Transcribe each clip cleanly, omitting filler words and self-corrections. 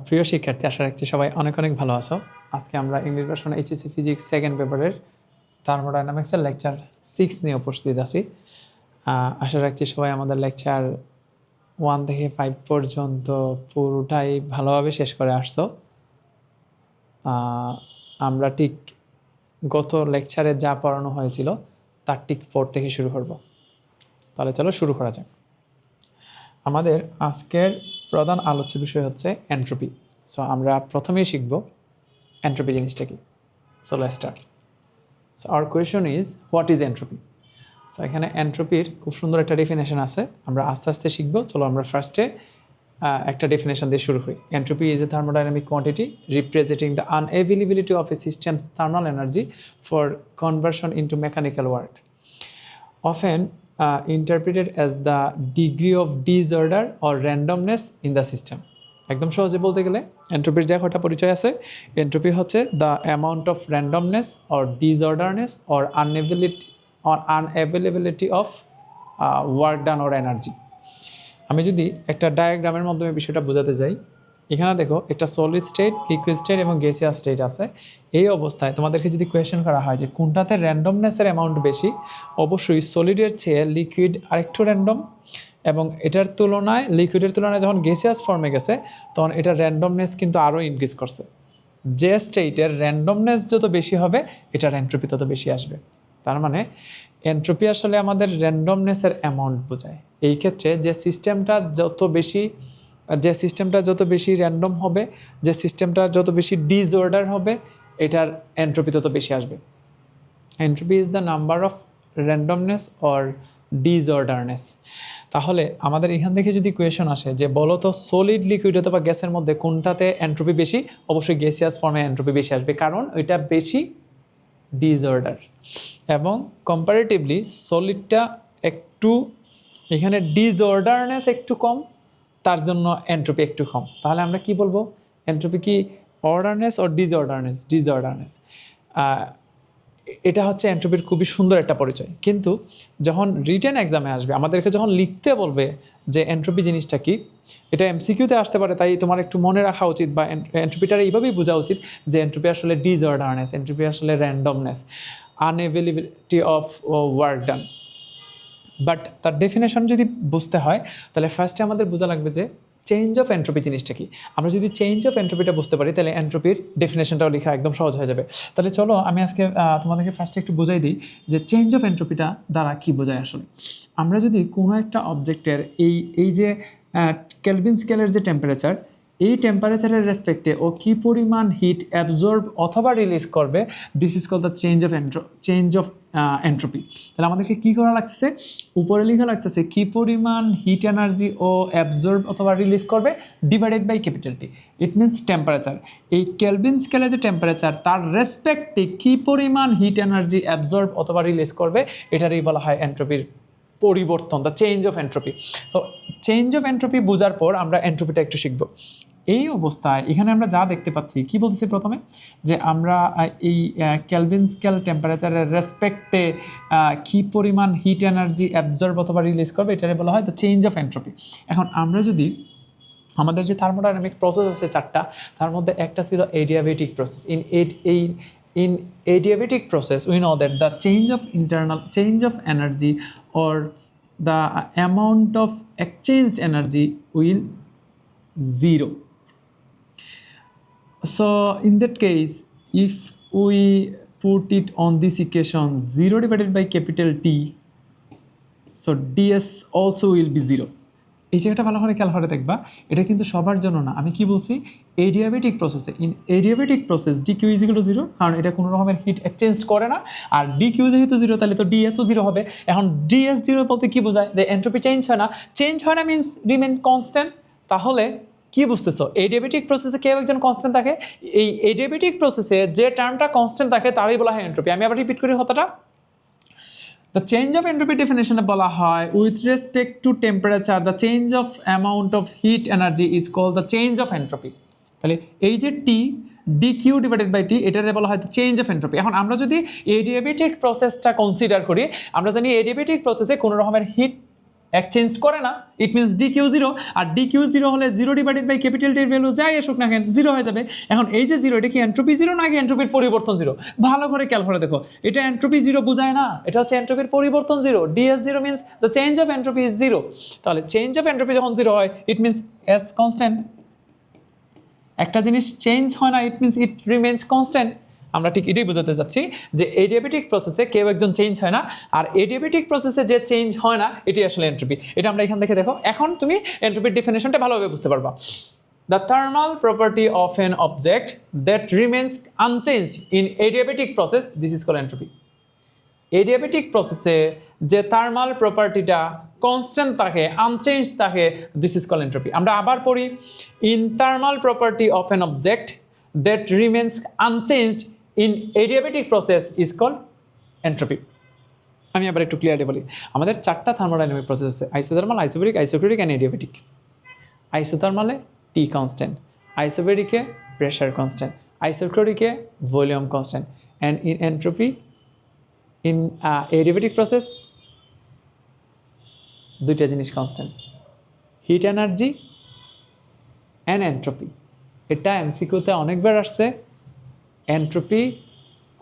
প্রিয় শিক্ষার্থী, আশা রাখছি সবাই অনেক অনেক ভালো আছো। আজকে আমরা English version HSC physics second পেপারের থার্মোডাইনামিক্সের লেকচার 6 নিয়ে উপস্থিত আছি। আশা রাখছি সবাই আমাদের লেকচার 1 থেকে 5 পর্যন্ত পুরোটাই ভালোভাবে শেষ করে আসছো। আমরা ঠিক গত লেকচারে যা পড়ানো হয়েছিল তার ঠিক পর থেকে শুরু করব। তাহলে চলো শুরু করা যাক। আমাদের আজকের প্রধান আলোচ্য বিষয় হচ্ছে এন্ট্রপি। সো আমরা প্রথমেই শিখব এন্ট্রপি জিনিসটা কি। So let's start. So our question is what is entropy. So এখানে এন্ট্রপির খুব সুন্দর একটা ডেফিনেশন আছে, আমরা আস্তে আস্তে শিখবো। চলো আমরা ফার্স্টে একটা ডেফিনেশন দিয়ে শুরু করি। Entropy is a thermodynamic quantity representing the unavailability of a system's thermal energy for conversion into mechanical work, often interpreted as the degree of disorder or randomness in the system. একদম সহজে বলতে গেলে এন্ট্রপির যে কয়টা পরিচয় আছে, এন্ট্রপি হচ্ছে the amount of randomness or disorderness or unavailability of work done or energy. আমি যদি একটা ডায়াগ্রামের মাধ্যমে বিষয়টা বোঝাতে যাই, এখানে দেখো একটা সলিড স্টেট, লিকুইড স্টেট এবং গ্যাসিয়াস স্টেট আছে। এই অবস্থায় তোমাদেরকে যদি কোয়েশ্চেন করা হয় যে কোনটাতে র্যান্ডমনেসের অ্যামাউন্ট বেশি, অবশ্যই সলিডের চেয়ে লিকুইড আরেকটু র্যান্ডম, এবং এটার তুলনায় লিকুইডের তুলনায় যখন গ্যাসিয়াস ফর্মে গেছে তখন এটার র্যান্ডমনেস কিন্তু আরও ইনক্রিজ করছে। যে স্টেটের র্যান্ডমনেস যত বেশি হবে এটার এন্ট্রপি তত বেশি আসবে। তার মানে এন্ট্রপি আসলে আমাদের র্যান্ডমনেসের অ্যামাউন্ট বোঝায়। এই ক্ষেত্রে যে সিস্টেমটা যত বেশি র্যান্ডম হবে, যে সিস্টেমটা যত বেশি ডিসঅর্ডার হবে, এটার এন্ট্রপি তত বেশি আসবে। Entropy is the number of randomness or disorderness. তাহলে আমাদের এখান থেকে যদি কোয়েশন আসে যে বলো তো সলিড, লিকুইড অথবা গ্যাসের মধ্যে কোনটাতে এন্ট্রপি বেশি, অবশ্যই গ্যাসিয়াস ফর্মে এন্ট্রপি বেশি আসবে, কারণ ওইটা বেশি ডিসঅর্ডার। এবং কম্পারেটিভলি সলিডটা একটু, এখানে ডিসঅর্ডারনেস একটু কম, তার জন্য এন্ট্রপি একটু কম। তাহলে আমরা কি বলবো, এন্ট্রপি কি অর্ডারনেস ও ডিসঅর্ডারনেস। এটা হচ্ছে এন্ট্রপির খুবই সুন্দর একটা পরিচয়। কিন্তু যখন রিটেন এক্সামে আসবে, আমাদেরকে যখন লিখতে বলবে যে এন্ট্রপি জিনিসটা কি, এটা এমসিকিউতে আসতে পারে, তাই তোমার একটু মনে রাখা উচিত বা এন্ট্রপিটার এইভাবেই বোঝা উচিত যে এন্ট্রপি আসলে ডিসঅর্ডারনেস, এন্ট্রপি আসলে randomness, আনএভেলেবিলিটি of work done. But তার ডেফিনেশন যদি বুঝতে হয় তাহলে ফার্স্টে আমাদের বোঝা লাগবে যে চেঞ্জ অফ এন্ট্রপি জিনিসটা কি। আমরা যদি চেঞ্জ অফ এন্ট্রপিটা বুঝতে পারি তাহলে এন্ট্রপির ডেফিনেশনটাও লেখা একদম সহজ হয়ে যাবে। তাহলে চলো আমি আজকে তোমাদেরকে ফার্স্টে একটু বুঝাই দিই যে চেঞ্জ অফ এন্ট্রপিটা দ্বারা কী বোঝায় আসলে। আমরা যদি কোনো একটা অবজেক্টের এই যে কেলভিন স্কেলের যে টেম্পারেচার, এই টেম্পারেচারের রেসপেক্টে ও কী পরিমাণ হিট অ্যাবজর্ব অথবা রিলিজ করবে, this is called the change of entropy. তাহলে আমাদেরকে কী করা লাগতেছে, উপরে লেখা লাগতেছে কী পরিমাণ হিট এনার্জি ও অ্যাবজর্ব অথবা রিলিজ করবে divided by capital T. It means temperature. এই কেলভিন স্কেলে যে টেম্পারেচার, তার রেসপেক্টে কী পরিমাণ হিট এনার্জি অ্যাবজর্ব অথবা রিলিজ করবে, এটারই বলা হয় এন্ট্রপির পরিবর্তন, দ্য চেঞ্জ অফ এন্ট্রপি। তো চেঞ্জ অফ এন্ট্রপি বোঝার পর আমরা এন্ট্রপিটা একটু শিখব। এই অবস্থায় এখানে আমরা যা দেখতে পাচ্ছি, কি বলতেছি প্রথমে, যে আমরা এই কেলভিন স্কেল টেম্পারেচারের রেসপেক্টে কী পরিমাণ হিট এনার্জি অ্যাবজর্ব অথবা রিলিজ করবে, এটারে বলা হয় দ্য চেঞ্জ অফ এন্ট্রপি। এখন আমরা যদি আমাদের যে থার্মোডাইনামিক প্রসেস আছে চারটা, তার মধ্যে একটা ছিল adiabatic process. In adiabatic process, we know that the change of energy or the amount of exchanged energy will 0. So in that case, if we put it on this equation 0 divided by capital T, so ds also will be 0. এই জায়গাটা ভালো করে খেয়াল করে দেখবা, এটা কিন্তু সবার জন্য না। আমি কি বলছি, এডিয়াবেটিক প্রসেসে, in adiabatic process d q is equal to 0, কারণ এটা কোনো রকমের হিট এক্সচেঞ্জ করে না। আর ডি কিউ যেহেতু 0, তাহলে তো ডিএসও 0 হবে। এখন ডিএস 0 বলতে কি বোঝায়, যে এন্ট্রপি চেঞ্জ হয় না মিনস রিমেন কনস্ট্যান্ট। তাহলে কি বুঝতেছো, এডিয়াবেটিক প্রসেসে কেউ একজন কনস্ট্যান্ট থাকে। এই এডিয়াবেটিক প্রসেসে যে টার্মটা কনস্ট্যান্ট থাকে তারই বলা হয় এন্ট্রপি। আমি আবার রিপিট করি কথাটা। The change of entropy definition বলা হয় with respect to temperature, the change of amount of heat energy is called the change of entropy. তাহলে এই যে T dq divided by T, এটারে বলা হয় the change of entropy. এখন আমরা যদি এডিয়াবেটিক প্রসেসটা কনসিডার করি, আমরা জানি এডিয়াবেটিক প্রসেসে কোনো রকমের হিট এক চেঞ্জ করে না, it means d q zero. আর ডি কিউ জিরো হলে জিরো ডিভাইডেড বাই ক্যাপিটাল টির ভ্যালু যাই আসুক না কেন জিরো হয়ে যাবে। এখন এই যে জিরো, এটা কি এন্ট্রপি জিরো নাকি এন্ট্রপির পরিবর্তন জিরো? ভালো করে খেয়াল করে দেখো, এটা এন্ট্রপি জিরো বোঝায় না, এটা হচ্ছে এন্ট্রপির পরিবর্তন zero. DS zero means the change of entropy is zero. তাহলে চেঞ্জ অফ এন্ট্রপি যখন জিরো হয় ইট মিনস এস কনস্ট্যান্ট। একটা জিনিস চেঞ্জ হয় না, it means it remains constant. আমরা ঠিক এটাই বোঝাতে চাচ্ছি যে এডিয়াবেটিক প্রসেসে কেউ একজন চেঞ্জ হয় না, আর এডিয়াবেটিক প্রসেসে যে চেঞ্জ হয় না এটাই আসলে এন্ট্রপি। এটা আমরা এখান থেকে দেখো, এখন তুমি এন্ট্রপির ডেফিনেশনটা ভালোভাবে বুঝতে পারবা। The thermal property of an object that remains unchanged in adiabatic process, this is called entropy. Adiabatic প্রসেসে যে থার্মাল প্রপার্টিটা কনস্ট্যান্ট থাকে, আনচেঞ্জ থাকে, দিস ইজ কল্ড এন্ট্রপি। আমরা আবার পড়ি, in thermal property of an object that remains unchanged in adiabatic process is called entropy. আমি আবার একটু ক্লিয়ারলি বলি, আমাদের চারটা থার্মোডাইনামিক প্রসেস আছে, isothermal, isobaric, isochoric and adiabatic. আইসোথার্মালে টি কনস্ট্যান্ট, আইসোবেরিকে প্রেশার কনস্ট্যান্ট, আইসোক্রিটিকে volume constant, and in entropy in adiabatic process দুইটা জিনিস কনস্ট্যান্ট, হিট এনার্জি অ্যান্ড এন্ট্রপি। এটা এমসিকিউতে অনেকবার আসছে। এন্ট্রপি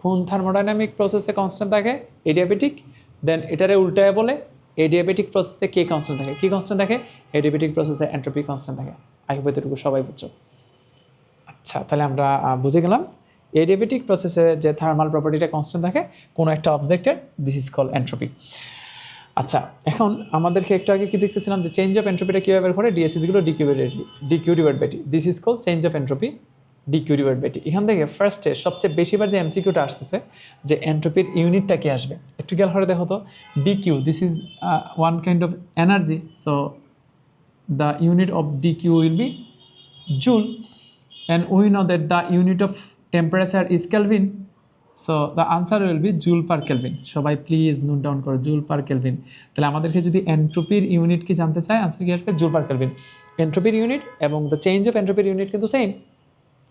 কোন থার্মোডাইনামিক প্রসেসে কনস্ট্যান্ট থাকে? এডিয়াবেটিক। দেন এটারে উল্টায় বলে এডিয়াবেটিক প্রসেসে কে কনস্ট্যান্ট থাকে? কি কনস্ট্যান্ট থাকে? এডিয়াবেটিক প্রসেসে এন্ট্রপি কনস্ট্যান্ট থাকে। আই হোপ এতটুকু সবাই বুঝছো। আচ্ছা, তাহলে আমরা বুঝে গেলাম এডিয়াবেটিক প্রসেসে যে থার্মাল প্রপার্টিটা কনস্ট্যান্ট থাকে কোনো একটা অবজেক্টের, দিস ইজ কল্ড এন্ট্রপি। আচ্ছা, এখন আমাদেরকে একটু আগে কি দেখতেছিলাম যে চেঞ্জ অফ এন্ট্রপিটা কীভাবে বের করে? DS is equal to dQ divide by T, this is called change of entropy dQ divide by T. এখান থেকে ফার্স্টে সবচেয়ে বেশিবার যে এমসিকিউটা আসতেছে যে এন্ট্রপির ইউনিটটা কি আসবে, একটু খেয়াল করে দেখো তো। DQ, this is one kind of energy, so the unit of DQ will be joule, and we know that the unit of temperature is Kelvin, so the answer will be joule per Kelvin. সবাই please note down করো, joule per kelvin. তাহলে আমাদেরকে যদি এন্ট্রপির unit কি জানতে চাই, answer কি আসবে? Joule per kelvin. এন্ট্রপির ইউনিট এবং দ্য চেঞ্জ অফ এন্ট্রপির ইউনিট কিন্তু সেম,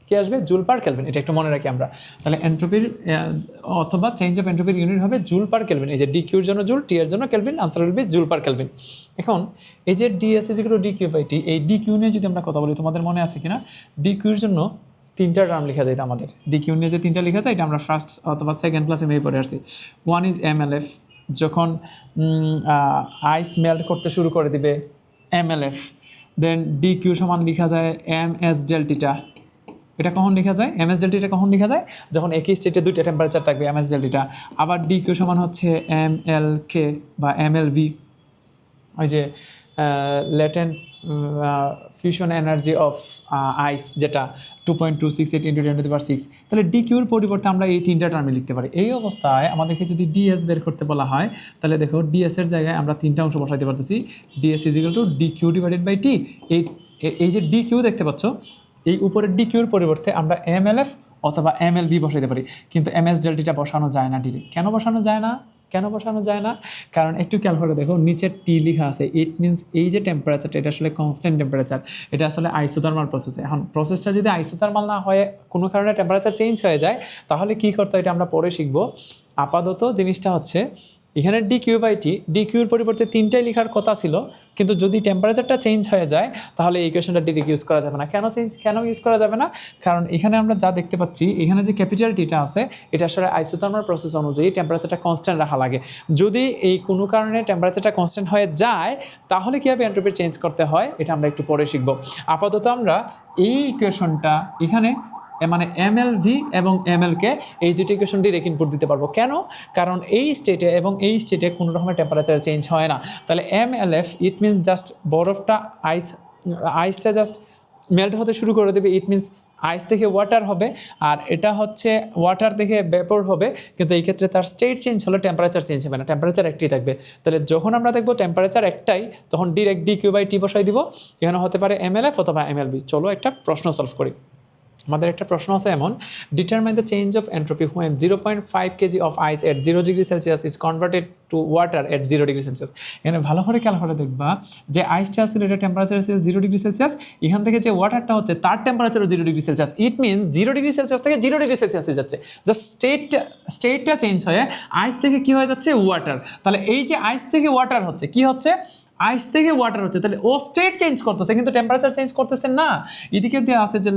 কি আসবে? Joule per kelvin. এটা একটু মনে রাখি আমরা। তাহলে এন্ট্রপির অথবা চেঞ্জ অফ এন্ট্রপির ইউনিট হবে জুল পার কেলভিন। এই যে ডি কিউর জন্য জুল, টি এর জন্য kelvin, answer will be joule per kelvin. এখন এই যে dS is equal to d Q by T, এই ডি কিউ নিয়ে যদি আমরা কথা বলি, তোমাদের মনে আছে কিনা ডি কিউর জন্য তিনটা টার্ম লেখা যায় আমাদের। ডি কিউ নিয়ে যে তিনটা লেখা যায় এটা আমরা ফার্স্ট অথবা সেকেন্ড ক্লাসে মেয়ে পড়ে আসছি। ওয়ান ইজ এমএলএফ, যখন আইস মেল্ট করতে শুরু করে দিবে এমএলএফ। দেন ডি কিউ সমান লেখা যায় এম এস ডেল্টিটা, এটা কখন লেখা যায়? এম এস ডেল্টিটা কখন লেখা যায়? যখন একই স্টেটে দুইটা টেম্পারেচার থাকবে, এম এস ডেল্টিটা। আবার ডি কিউ সমান হচ্ছে এম এল কে বা এম এল ভি, ওই যে ল্যাটেন্ট ফিউশন এনার্জি অফ আইস, যেটা 2.268 × 10⁶। তাহলে ডি কিউর পরিবর্তে আমরা এই তিনটা টার্মে লিখতে পারি। এই অবস্থায় আমাদেরকে যদি ডিএস বের করতে বলা হয়, তাহলে দেখো ডিএস এর জায়গায় আমরা তিনটা অংশ বসাইতে পারতেছি। DS is equal to d Q divided by T. এই যে ডি কিউ দেখতে পাচ্ছ, এই উপরের ডি কিউর পরিবর্তে আমরা এমএলএফ অথবা এমএলভি বসাইতে পারি, কিন্তু এমএস ডেল্টিটা বসানো যায় না ডিরেক্ট। কেন বসানো যায় না? কারণ একটু খেয়াল করে দেখো, নিচে টি লেখা আছে, ইট মিনস এই যে টেম্পারেচারটা এটা আসলে কনস্ট্যান্ট টেম্পারেচার, এটা আসলে আইসোথার্মাল প্রসেস। এখন প্রসেসটা যদি আইসোথার্মাল না হয়ে কোনো কারণে টেম্পারেচার চেঞ্জ হয়ে যায়, তাহলে কী করতে হয় এটা আমরা পরে শিখবো। আপাতত জিনিসটা হচ্ছে এখানে d Q by T, d কিউর পরিবর্তে তিনটাই লেখার কথা ছিল, কিন্তু যদি টেম্পারেচারটা চেঞ্জ হয়ে যায় তাহলে এই ইকুয়েশনটা ডিরেক্ট ইউজ করা যাবে না। কেন ইউজ করা যাবে না? কারণ এখানে আমরা যা দেখতে পাচ্ছি, এখানে যে ক্যাপিটাল টিটা আছে এটা আসলে আইসোথার্মাল প্রসেস অনুযায়ী টেম্পারেচারটা কনস্ট্যান্ট রাখা লাগে। যদি এই কোনো কারণে টেম্পারেচারটা কনস্ট্যান্ট হয়ে যায় তাহলে কীভাবে এন্ট্রপি চেঞ্জ করতে হয় এটা আমরা একটু পরে শিখবো। আপাতত আমরা এই ইকুয়েশনটা এখানে মানে এমএলভি এবং এমএলকে এই দুটি ইকুয়েশন ডিরেক্ট ইনপুট দিতে পারবো। কেন? কারণ এই স্টেটে এবং এই স্টেটে কোনো রকমের টেম্পারেচার চেঞ্জ হয় না। তাহলে এমএলএফ ইট মিনস জাস্ট বরফটা আইসটা জাস্ট মেল্ট হতে শুরু করে দেবে, ইট মিনস আইস থেকে ওয়াটার হবে, আর এটা হচ্ছে ওয়াটার থেকে ভেপর হবে, কিন্তু এই ক্ষেত্রে তার স্টেট চেঞ্জ হলে টেম্পারেচার চেঞ্জ হবে না, টেম্পারেচার একটাই থাকবে। তাহলে যখন আমরা দেখবো টেম্পারেচার একটাই, তখন ডিরেক্ট ডি কিউ বাই টি বসাই দিব। এখানে হতে পারে এমএলএফ অথবা এমএলবি। চলো একটা প্রশ্ন সলভ করি। আমাদের একটা প্রশ্ন আছে এমন, determine the change of entropy when 0.5 kg of ice at 0 degree Celsius is converted to water at 0 degree Celsius. এখানে ভালো করে খেয়াল করে দেখবা যে আইসটা ছিল এটা টেম্পারেচার ছিল 0 ডিগ্রি সেলসিয়াস, এখান থেকে যে ওয়াটারটা হচ্ছে তার টেম্পারেচারও 0 degree Celsius. It means 0 degree Celsius থেকে 0 ডিগ্রি সেলসিয়াসে যাচ্ছে, জাস্ট স্টেটটা চেঞ্জ হয়ে আইস থেকে কী হয়ে যাচ্ছে? ওয়াটার। তাহলে এই যে আইস থেকে ওয়াটার হচ্ছে, কি হচ্ছে? আইস থেকে ওয়াটার হচ্ছে, তাহলে ও স্টেট চেঞ্জ করতেছে কিন্তু টেম্পারেচার চেঞ্জ করতেছে না। এদিকে দেওয়া আছে যে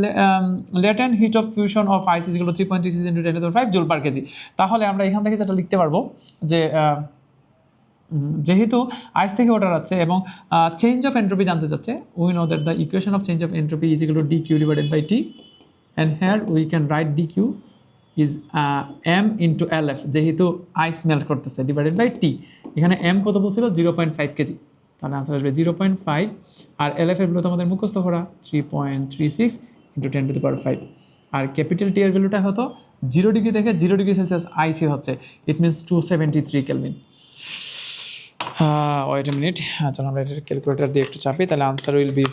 latent heat of fusion of ice is equal to 3.36 × 10⁵ joule per kg. তাহলে আমরা এখান থেকে যেটা লিখতে পারবো যে যেহেতু আইস থেকে ওয়াটার আছে এবং চেঞ্জ অফ এন্ট্রপি জানতে চাচ্ছে, we know that the equation of change of entropy is equal to dq divided by t, and here we can write dq is m into LF, যেহেতু আইস মেল্ট করতেছে, divided by t। এখানে m কত বলছিল 0.5 KG, তাহলে answer আসবে 0.5, আর LF এর value তো আমাদের মুখস্থ করা 3.36 × 10⁵। আর ক্যাপিটাল টি এর ভ্যালুটা কত, 0 ডিগ্রি থেকে 0 ডিগ্রি সেলসিয়াস আইসি হচ্ছে, it means 273 Kelvin. Wait a minute, চলো আমরা এটা ক্যালকুলেটর দিয়ে একটু চাপি, তাহলে answer will be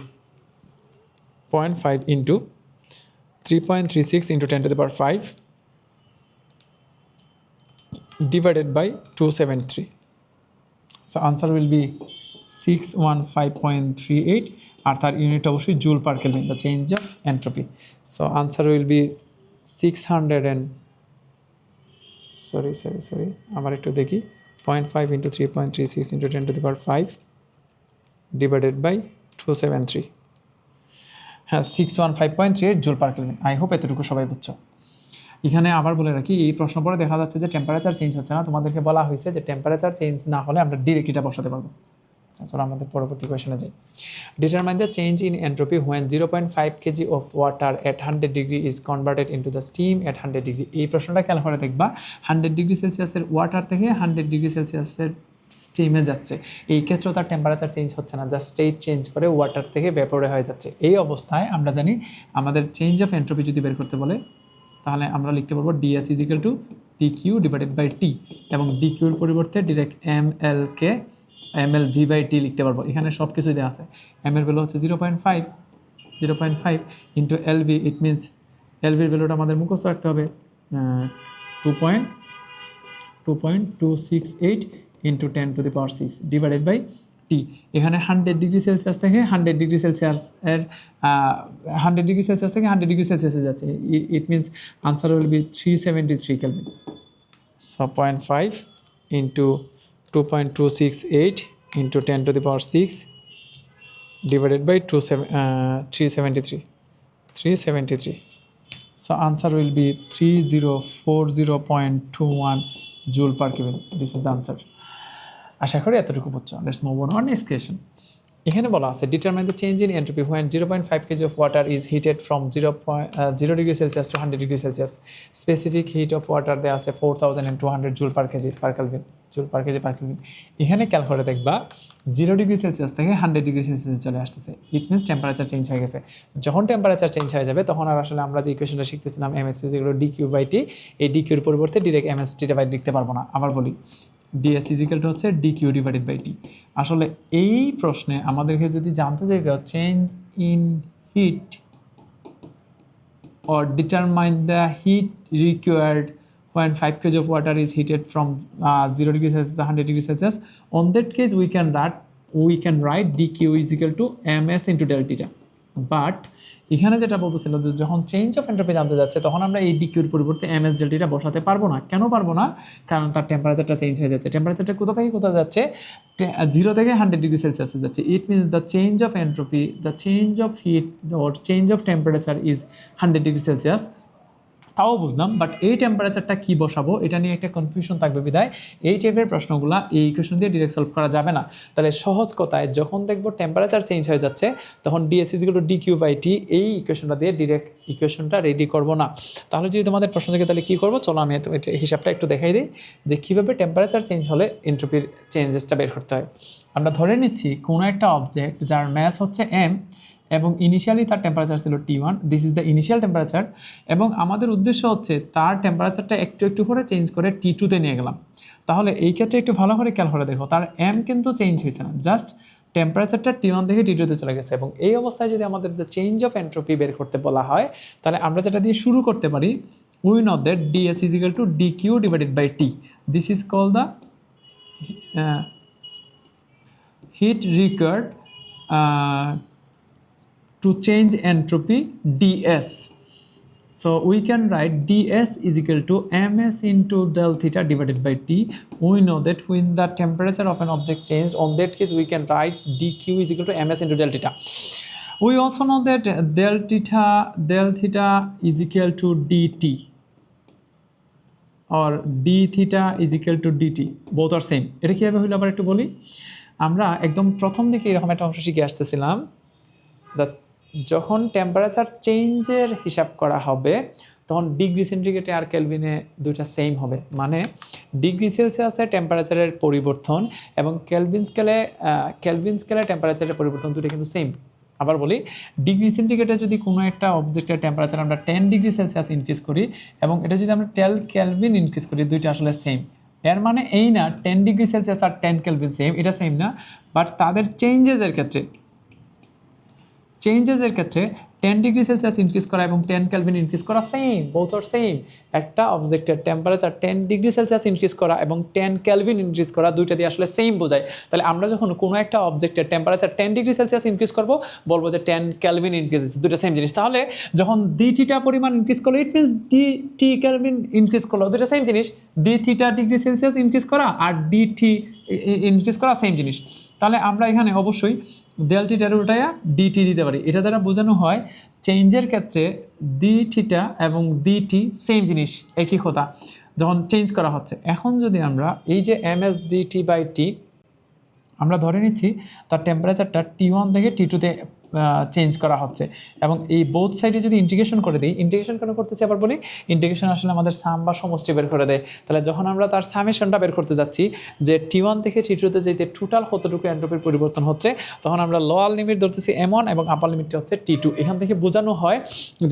0.5 into 3.36 × 10⁵ divided by 273. So answer will be 615.38, আর তার ইউনিট অবশ্যই joule per Kelvin, the change of entropy. So answer will be 600 and sorry আবার একটু দেখি, 0.5 × 3.36 × 10⁵ ডিভাইডেড বাই 273, হ্যাঁ 615.38 joule per Kelvin. I hope এতটুকু সবাই বুঝছো। এখানে আবার বলে রাখি, এই প্রশ্ন পরে দেখা যাচ্ছে যে টেম্পারেচার চেঞ্জ হচ্ছে না, তোমাদেরকে বলা হয়েছে যে টেম্পারেচার চেঞ্জ না হলে আমরা ডিরেক্ট এটা বসাতে পারবো। আচ্ছা চলো আমাদের পরবর্তী কোয়েশনে যাই। Determine the change in entropy when 0.5 kg of water at 100 degree is converted into the steam at 100 degree. এই প্রশ্নটা খেয়াল করে দেখবা, 100 ডিগ্রি সেলসিয়াসের ওয়াটার থেকে 100 ডিগ্রি সেলসিয়াসের স্টিমে যাচ্ছে, এই ক্ষেত্রেও তার টেম্পারেচার চেঞ্জ হচ্ছে না, জাস্ট স্টেট চেঞ্জ করে ওয়াটার থেকে ভেপরে হয়ে যাচ্ছে। এই অবস্থায় আমরা জানি আমাদের চেঞ্জ অফ এন্ট্রপি যদি বের করতে বলে, তাহলে আমরা লিখতে পারবো ds is equal to dq divided by t, এবং dq এর পরিবর্তে ডিরেক্ট ml কে ml/v/t লিখতে পারবো। এখানে সব কিছুই দেওয়া আছে। m এর ভ্যালু হচ্ছে 0.5 into lv, it means lv এর ভ্যালুটা আমাদের মুখস্থ রাখতে হবে 2.268 ইন্টু 10⁶ ডিভাইডেড বাই t। এখানে 100 ডিগ্রি সেলসিয়াস থেকে 100 ডিগ্রি সেলসিয়াস এর 100 ডিগ্রি সেলসিয়াস থেকে 100 ডিগ্রি সেলসিয়াসে যাচ্ছে, it means answer will be 373 Kelvin. So 0.5 into 2.268 into 10⁶ divided by 373. So answer will be 3040.21 joule per Kelvin. This is the answer. আশা করি এতটুকু বুঝছো। Let's move on next question. এখানে বলা আছে determine the change in entropy when 0.5 kg of water is heated from 0 degree Celsius to 100 degree Celsius. Specific heat of water দেওয়া আছে 4200 joule per kg per Kelvin, joule per kg per Kelvin. এখানে খেয়াল করে দেখবা 0 degree Celsius থেকে 100 degree সেলসিয়াসে চলে আসতেছে, ইট means temperature change হয়ে গেছে। যখন টেম্পারেচার চেঞ্জ হয়ে যাবে তখন আর আসলে আমরা যে ইকুয়েশনটা শিখতেছিলাম ms যেগুলো dq/t, এই dq এর পরিবর্তে ডিরেক্ট ms/t লিখতে পারবো না। আবার বলি ds ইজিক্যাল টু হচ্ছে dq ডিভাইডেড বাই t। আসলে এই প্রশ্নে আমাদেরকে যদি জানতে চাইতে change in heat or determine the heat required when 5 kg of water is heated from 0 degree Celsius to 100 degree Celsius, on that case we can write dq is equal to ms into del theta. But এখানে যেটা বলতেছিল যে যখন change of entropy জানতে যাচ্ছে তখন আমরা এই ডিকিউর পরিবর্তে ms del theta বসাতে পারবো না। কেন পারবো না? কারণ তার টেম্পারেচারটা চেঞ্জ হয়ে যাচ্ছে। টেম্পারেচারটা কোথা থেকে কোথায় যাচ্ছে? 0 থেকে 100 ডিগ্রি সেলসিয়াসে যাচ্ছে। It means the change of entropy, the change of heat or change of temperature is 100 degree Celsius. তাও বুঝলাম, বাট এই টেম্পারেচারটা কী বসাবো এটা নিয়ে একটা কনফিউশন থাকবে, বিধায় এই টাইপের প্রশ্নগুলো এই ইকুয়েশন দিয়ে ডিরেক্ট সলভ করা যাবে না। তাহলে সহজ কথায় যখন দেখবো টেম্পারেচার চেঞ্জ হয়ে যাচ্ছে তখন ds is equal to dq/t এই ইকুয়েশনটা দিয়ে ডিরেক্ট ইকুয়েশনটা রেডি করব না। তাহলে যদি তোমাদের প্রশ্ন থাকে তাহলে কী করবো, চলো আমি হিসাবটা একটু দেখাই দিই যে কীভাবে টেম্পারেচার চেঞ্জ হলে এন্ট্রপির চেঞ্জেসটা বের করতে হয়। আমরা ধরে নিচ্ছি কোনো একটা অবজেক্ট যার ম্যাস হচ্ছে m এবং ইনিশিয়ালি তার টেম্পারেচার ছিল T1, this is the initial temperature, এবং আমাদের উদ্দেশ্য হচ্ছে তার টেম্পারেচারটা একটু একটু করে চেঞ্জ করে T2-তে নিয়ে গেলাম। তাহলে এই ক্ষেত্রে একটু ভালো করে খেয়াল করে দেখো, তার m কিন্তু চেঞ্জ হয়েছে না, জাস্ট টেম্পারেচারটা T1 থেকে T2-তে চলে গেছে। এবং এই অবস্থায় যদি আমাদের দ্য চেঞ্জ অফ এন্ট্রপি বের করতে বলা হয় তাহলে আমরা যেটা দিয়ে শুরু করতে পারি, we know that ds is equal to dq divided by t. This is called the heat required to change entropy ds. So we can write ds is equal to ms into del theta divided by t. We know that when the temperature of an object changed, on that case we can write dq is equal to ms into del theta. We also know that del theta is equal to dt or d theta is equal to dt. Both are same. এটা কিভাবে হলো আবার একটু বলি। আমরা একদম প্রথম দিকে এরকম একটা অংশ শিখে আসতেছিলাম, যখন টেম্পারেচার চেঞ্জের হিসাব করা হবে তখন ডিগ্রি সেন্টিগ্রেডে আর কেলভিনে দুইটা সেম হবে, মানে ডিগ্রি সেলসিয়াসে টেম্পারেচারের পরিবর্তন এবং কেলভিন স্কেলে টেম্পারেচারের পরিবর্তন দুটো কিন্তু সেম। আবার বলি, ডিগ্রি সেন্টিগ্রেডে যদি কোনো একটা অবজেক্টের টেম্পারেচার আমরা 10 ডিগ্রি সেলসিয়াস ইনক্রিজ করি এবং এটা যদি আমরা 10 কেলভিন ইনক্রিজ করি, দুইটা আসলে সেম। এর মানে এই না 10 ডিগ্রি সেলসিয়াস আর 10 কেলভিন সেম, এটা সেম না, বাট তাদের চেঞ্জেসের ক্ষেত্রে 10 ডিগ্রি সেলসিয়াস ইনক্রিজ করা এবং 10 কেলভিন ইনক্রিজ করা সেম, বোথ আর সেম। একটা অবজেক্টের টেম্পারেচার 10 ডিগ্রি সেলসিয়াস ইনক্রিজ করা এবং 10 কেলভিন ইনক্রিজ করা দুইটা দিয়ে আসলে সেম বোঝায়। তাহলে আমরা যখন কোনো একটা অবজেক্টের টেম্পারেচার 10 ডিগ্রি সেলসিয়াস ইনক্রিজ করব, বলবো যে 10 কেলভিন ইনক্রিজ হয়েছে, দুইটা সেম জিনিস। তাহলে যখন ডি থিটা পরিমাণ ইনক্রিজ করলো, it means T Kelvin increase করলো, দুইটা সেম জিনিস। D theta degree Celsius increase করা আর ডি টি ইনক্রিজ করা সেম জিনিস। তাহলে আমরা এখানে অবশ্যই ডেল থিটার উল্টায়া ডিটি দিতে পারি। এটা দ্বারা বোঝানো হয় চেঞ্জের ক্ষেত্রে ডি থিটা এবং ডিটি সেম জিনিস, একই কথা যখন চেঞ্জ করা হচ্ছে। এখন যদি আমরা এই যে M S DT by T আমরা ধরে নিচ্ছি তার টেম্পারেচারটা T1 থেকে T2-তে চেঞ্জ করা হচ্ছে এবং এই বোথ সাইডে যদি ইন্টিগ্রেশন করে দিই, ইন্টিগ্রেশন কেন করতেছি আবার বলি, ইন্টিগ্রেশন আসলে আমাদের সাম বা সমষ্টি বের করে দেয়। তাহলে যখন আমরা তার সামেশনটা বের করতে যাচ্ছি যে T1 থেকে T2-তে যেতে টোটাল কতটুকু এন্ট্রপির পরিবর্তন হচ্ছে, তখন আমরা লোয়ার লিমিট ধরতেছি M1 এবং আপার লিমিটটা হচ্ছে T2। এখান থেকে বোঝানো হয়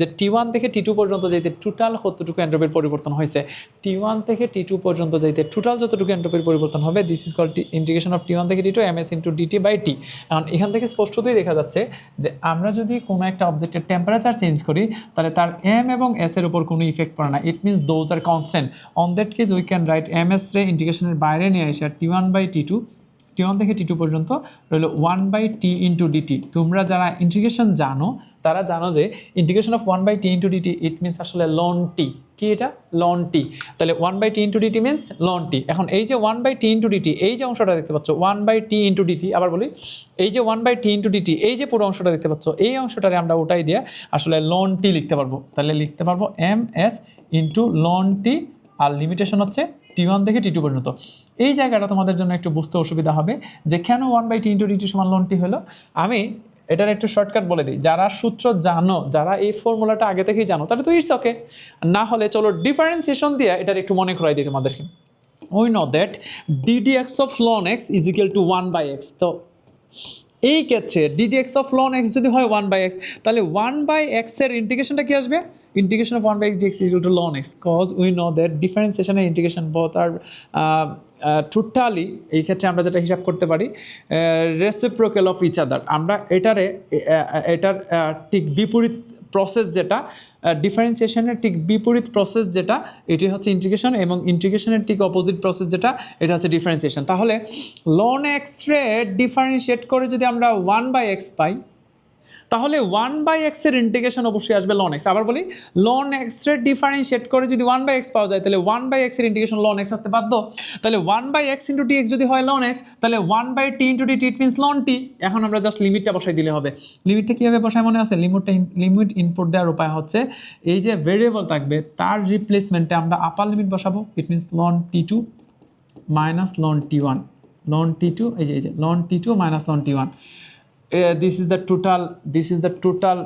যে T1 থেকে T2 পর্যন্ত যেতে টোটাল কতটুকু এন্ট্রপির পরিবর্তন হয়েছে। T1 থেকে T2 পর্যন্ত যেতে টোটাল যতটুকু এন্ট্রপির পরিবর্তন হবে, this is called integration of T1 থেকে T2 ms into dt by T. এখন এখান থেকে স্পষ্টতই দেখা যাচ্ছে যে আমরা যদি কোনো একটা অবজেক্টের টেম্পারেচার চেঞ্জ করি তাহলে তার এম এবং এস এর উপর কোনো ইফেক্ট পড়ে না। It means those are constant. On that case we can write m s রে ইন্টিগ্রেশনের বাইরে নিয়ে আসে T1 বাই T2, T1 থেকে T2 পর্যন্ত রইল 1 বাই টি ইন্টু ডিটি। তোমরা যারা ইন্টিগ্রেশন জানো তারা জানো যে integration of 1 by T into dt it means আসলে লন টি। কি এটা? Ln T. তাহলে 1 by T into dt means ln T. এখন এই যে 1 বাই টি ইন্টু ডিটি, এই যে অংশটা দেখতে পাচ্ছ 1 বাই টি ইন্টু ডিটি, আবার বলি এই যে 1 বাই টি ইন্টু ডিটি, এই যে পুরো অংশটা দেখতে পাচ্ছ, এই অংশটারে আমরা ওটাই দিয়ে আসলে লন টি লিখতে পারবো। তাহলে লিখতে পারবো এম এস ইন্টু লন টি, আর লিমিটেশন হচ্ছে T1 থেকে T2 পর্যন্ত। এই জায়গাটা তোমাদের জন্য একটু বুঝতে অসুবিধা হবে যে কেন 1 বাই টি ইন্টু ডিটি সমান লন টি হলো। আমি এটার একটু শর্টকাট বলে দিই, যারা সূত্র জানো, যারা এই ফর্মুলাটা আগে থেকেই জানো, তাহলে তো ইটস ওকে। না হলে চলো ডিফারেন্সিয়েশন দিয়ে এটার একটু মনে করাই দিই তোমাদেরকে। We know that ddx of ln x is equal to 1 by x. তো এই ক্ষেত্রে ddx অফ ln x যদি হয় 1 বাই এক্স, তাহলে 1 বাই এক্সের ইন্টিগ্রেশনটা কি আসবে? Integration of 1 by x dx is equal to ln x, cause we know that differentiation and integration both are totally, এই ক্ষেত্রে আমরা যেটা হিসাব করতে পারি reciprocal of each other। আমরা এটার ঠিক বিপরীত প্রসেস যেটা, ডিফারেন্সিয়েশনের ঠিক বিপরীত প্রসেস যেটা, এটি হচ্ছে ইন্টিগ্রেশন, এবং ইন্টিগ্রেশনের ঠিক অপোজিট প্রসেস যেটা, এটা হচ্ছে ডিফারেন্সিয়েশন। তাহলে ln x রে ডিফারেন্সিয়েট করে যদি আমরা 1 বাই এক্স পাই, তাহলে 1 বাই এক্স এর ইন্টিগ্রেশন অবশ্যই আসবে ln x। আবার বলি, ln x এর ডিফারেন্সিয়েট করে যদি 1 বাই এক্স পাওয়া যায়, তাহলে 1 বাই এক্স এর ইন্টিগ্রেশন ln x আসতে বাধ্য। তাহলে 1 বাই এক্স ইন্টু dx যদি হয় ln x, তাহলে 1 by T into dt it means ln t। এখন আমরা জাস্ট লিমিটটা বসাই দিলে হবে। লিমিটটা কীভাবে বসায় মনে আছে? লিমিট ইনপুট দেওয়ার উপায় হচ্ছে এই যে ভেরিয়েবল থাকবে তার রিপ্লেসমেন্টে আমরা আপার লিমিট বসাবো, ইট means ln t2 minus ln t1, ln t2 এই যে ln t2 minus ln t1। This is the total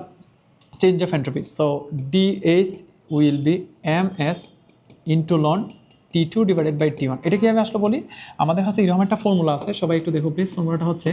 change of entropy. So ds will be ms into ln t2 divided by t1. এটা কীভাবে আসলে বলি, আমাদের কাছে এরকম একটা ফর্মুলা আছে, সবাই একটু দেখো প্লিজ। ফর্মুলাটা হচ্ছে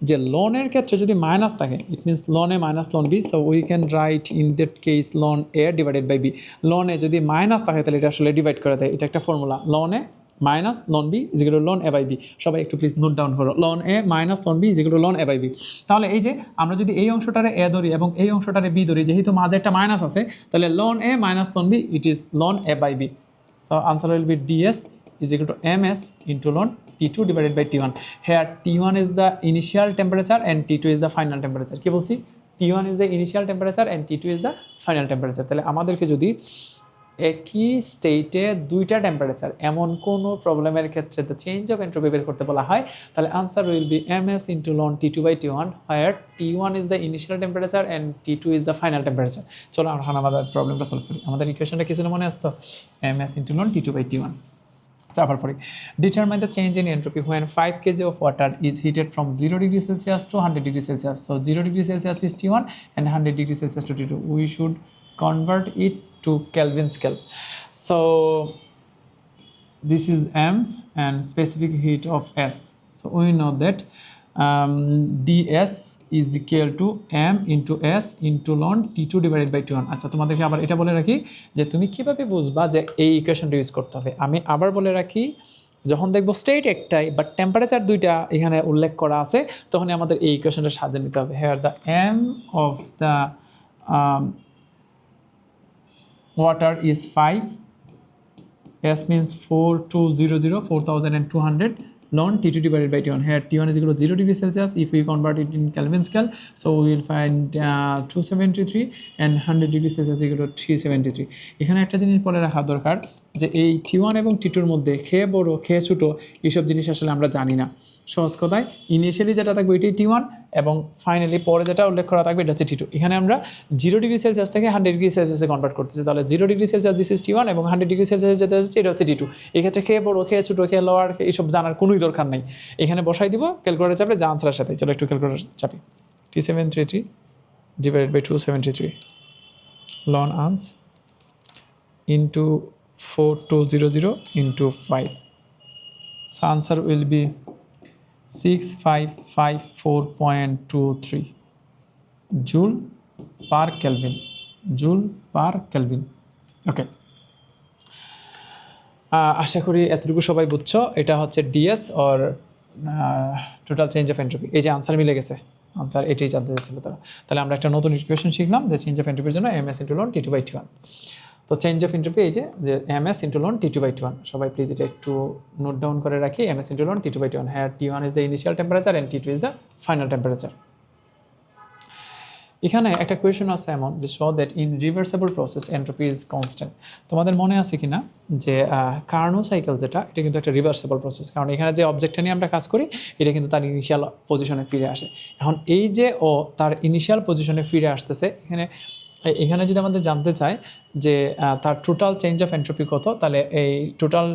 যে ln এর ক্ষেত্রে যদি মাইনাস থাকে, ইট means ln a minus ln b, so we can write in that case ln a divided by b। ln a যদি মাইনাস থাকে তাহলে এটা আসলে ডিভাইড করে দেয়, এটা একটা formula. ln a minus ln b is equal to ln a by b। সবাই একটু প্লিজ নোট ডাউন করো, ln a minus ln b is equal to ln a by b। তাহলে এই যে আমরা যদি এই অংশটারে a ধরি এবং এই অংশটারে b ধরি, যেহেতু মাঝে একটা মাইনাস আছে, তাহলে ln a minus ln b it is ln a by b। So answer will be ds is equal to ms into ln t2 divided by t1. Here t1 is the initial temperature and t2 is the final temperature. কি বলছি? T1 is the initial temperature and T2 is the final temperature. তাহলে আমাদেরকে যদি একই স্টেটে দুইটা temperature এমন কোনো প্রবলেমের ক্ষেত্রে দ্য চেঞ্জ অফ এন্ট্রপি বের করতে বলা হয়, তাহলে answer will B ms into ln T2/T1 where T1 is the initial temperature and T2 is the final temperature. চলো এখন আমাদের প্রবলেমটা সলভ করি। আমাদের ইকুয়েশনটা কি ছিল মনে আসতো? ms into ln T2/T1। তারপর পরে determine the change in entropy when 5 kg of water is heated from 0 degree Celsius to 100 degree Celsius. So 0 degree Celsius is T1 and 100 degree Celsius to T2. We should convert it to Kelvin scale. So this is M and specific heat of S. So we know that ds is equal to m into s into ln T2 divided by T1. আচ্ছা, তোমাদেরকে আবার এটা বলে রাখি যে তুমি কিভাবে বুঝবা যে এই ইকুয়েশনটা ইউজ করতে হবে। আমি আবার বলে রাখি, যখন দেখবো স্টেট একটাই বাট টেম্পারেচার দুইটা এখানে উল্লেখ করা আছে, তখনই আমাদের এই ইকুয়েশনটা সাজিয়ে নিতে হবে। Here the m of the water is 5, s means 4200 ln T2 divided by T1. Here T1 is equal to 0 degree Celsius. If we convert it in Kelvin scale, so we will find 273 and 100 degree Celsius is equal to 373. এখানে একটা জিনিস বলে রাখা দরকার যে এই T1 এবং T2 এর মধ্যে খেয়ে বড় খেয়ে ছোটো এইসব জিনিস আসলে আমরা জানি না। সহজ কথায় ইনিশিয়ালি যেটা থাকবে এটাই T1 এবং ফাইনালি পরে যেটা উল্লেখ করা থাকবে এটা হচ্ছে T2। এখানে আমরা 0 ডিগ্রি সেলসিয়াস থেকে 100 ডিগ্রি সেলসিয়াসে কনভার্ট করতেছি, তাহলে 0 degree Celsius this is T1 এবং 100 ডিগ্রি সেলসিয়াস যেটা হচ্ছে এটা হচ্ছে T2। এক্ষেত্রে খেয়ে বড় খেয়ে ছোটো খেয়ে লোয়ার এইসব জানার কোনোই দরকার নেই। এখানে বসাই দিব ক্যালকুলেটর চাপলে যা আনসারের সাথে। চলো একটু ক্যালকুলেটর চাপি। T733 divided by 273 ln ans into 4200 into 5. So answer will be 6554.23 joule per Kelvin. Joule per Kelvin. Okay. আশা করি এতটুকু সবাই বুঝছো। এটা হচ্ছে DS or total change of entropy. এই যে আনসার মিলে গেছে, আনসার এটাই জানতে চাচ্ছিল তারা। তাহলে আমরা একটা নতুন ইকুয়েশন শিখলাম যে চেঞ্জ অফ এন্ট্রপির জন্য ms ইন্টু ln T2/T1। তো চেঞ্জ অফ এন্ট্রপি এই যে ms ইন্টু ln T2/T1। সবাই প্লিজ এটা একটু নোট ডাউন করে রাখি। ms ইন্টু ln T2/T1 হ্যাঁ T1 is the initial temperature and T2 is the final temperature. এখানে একটা কোয়েশন আছে এমন যে show that in reversible process entropy is constant. তোমাদের মনে আছে কি না যে কার্নো সাইকেল যেটা, এটা কিন্তু একটা রিভার্সেবল প্রসেস, কারণ এখানে যে অবজেক্টটা নিয়ে আমরা কাজ করি এটা কিন্তু তার ইনিশিয়াল পজিশনে ফিরে আসে। এখন এই যে ও তার ইনিশিয়াল পজিশনে ফিরে আসতেছে, এখানে যদি আমাদের জানতে চাই যে তার টোটাল চেঞ্জ অফ এন্ট্রপি কত, তাহলে এই টোটাল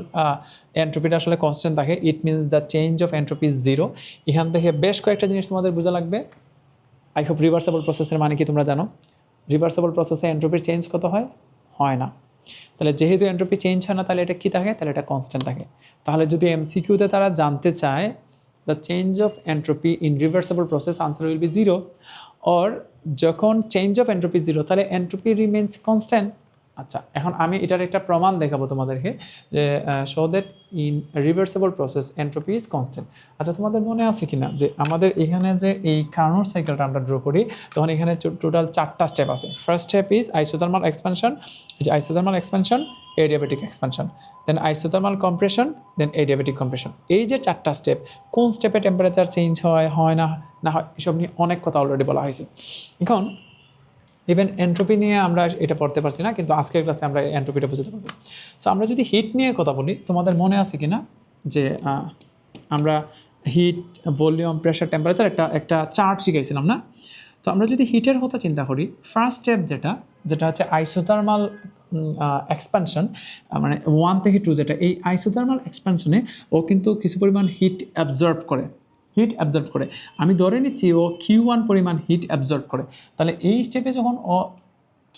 এন্ট্রপিটা আসলে কনস্ট্যান্ট থাকে। It means the change of entropy is 0। এখান থেকে বেশ কয়েকটা জিনিস তোমাদের বোঝা লাগবে। আই হোপ রিভার্সেবল প্রসেসের মানে কি তোমরা জানো? রিভার্সেবল প্রসেসে এন্ট্রপির চেঞ্জ কত হয়? হয় না। তাহলে যেহেতু এন্ট্রপি চেঞ্জ হয় না, তাহলে এটা কী থাকে? তাহলে এটা কনস্ট্যান্ট থাকে। তাহলে যদি এমসিকিউতে তারা জানতে চায় the change of entropy in reversible process, answer will be 0। Or যখন চেঞ্জ অফ এন্ট্রপি 0, তাহলে এন্ট্রপি রিমেইনস কনস্ট্যান্ট। আচ্ছা, এখন আমি এটার একটা প্রমাণ দেখাবো তোমাদেরকে যে show that in reversible process entropy is constant. আচ্ছা, তোমাদের মনে আছে কিনা যে আমাদের এখানে যে এই কার্নোর সাইকেলটা আমরা ড্র করি, তখন এখানে টোটাল 4টা স্টেপ আছে। First step is isothermal expansion, isothermal expansion, adiabatic expansion, then isothermal compression, then adiabatic compression. এই যে 4টা স্টেপ, কোন স্টেপে টেম্পারেচার চেঞ্জ হয় না হয় এসব নিয়ে অনেক কথা অলরেডি বলা হয়েছে। এখন ইভেন এন্ট্রপি নিয়ে আমরা এটা পড়তে পারছি না, কিন্তু আজকের ক্লাসে আমরা এন্ট্রপিটা বুঝতে পারবো। সো আমরা যদি হিট নিয়ে কথা বলি, তোমাদের মনে আছে কি না যে আমরা হিট, ভলিউম, প্রেশার, টেম্পারেচার একটা চার্ট শিখাইছিলাম না? তো আমরা যদি হিটের কথা চিন্তা করি, ফার্স্ট স্টেপ যেটা হচ্ছে আইসোথার্মাল এক্সপানশন, মানে 1 থেকে 2, যেটা এই আইসোথার্মাল এক্সপানশনে ও কিন্তু কিছু পরিমাণ হিট অ্যাবজর্ব করে। আমি ধরে নিচ্ছি ও Q1 পরিমাণ হিট অ্যাবজর্ব করে। তাহলে এই স্টেপে যখন ও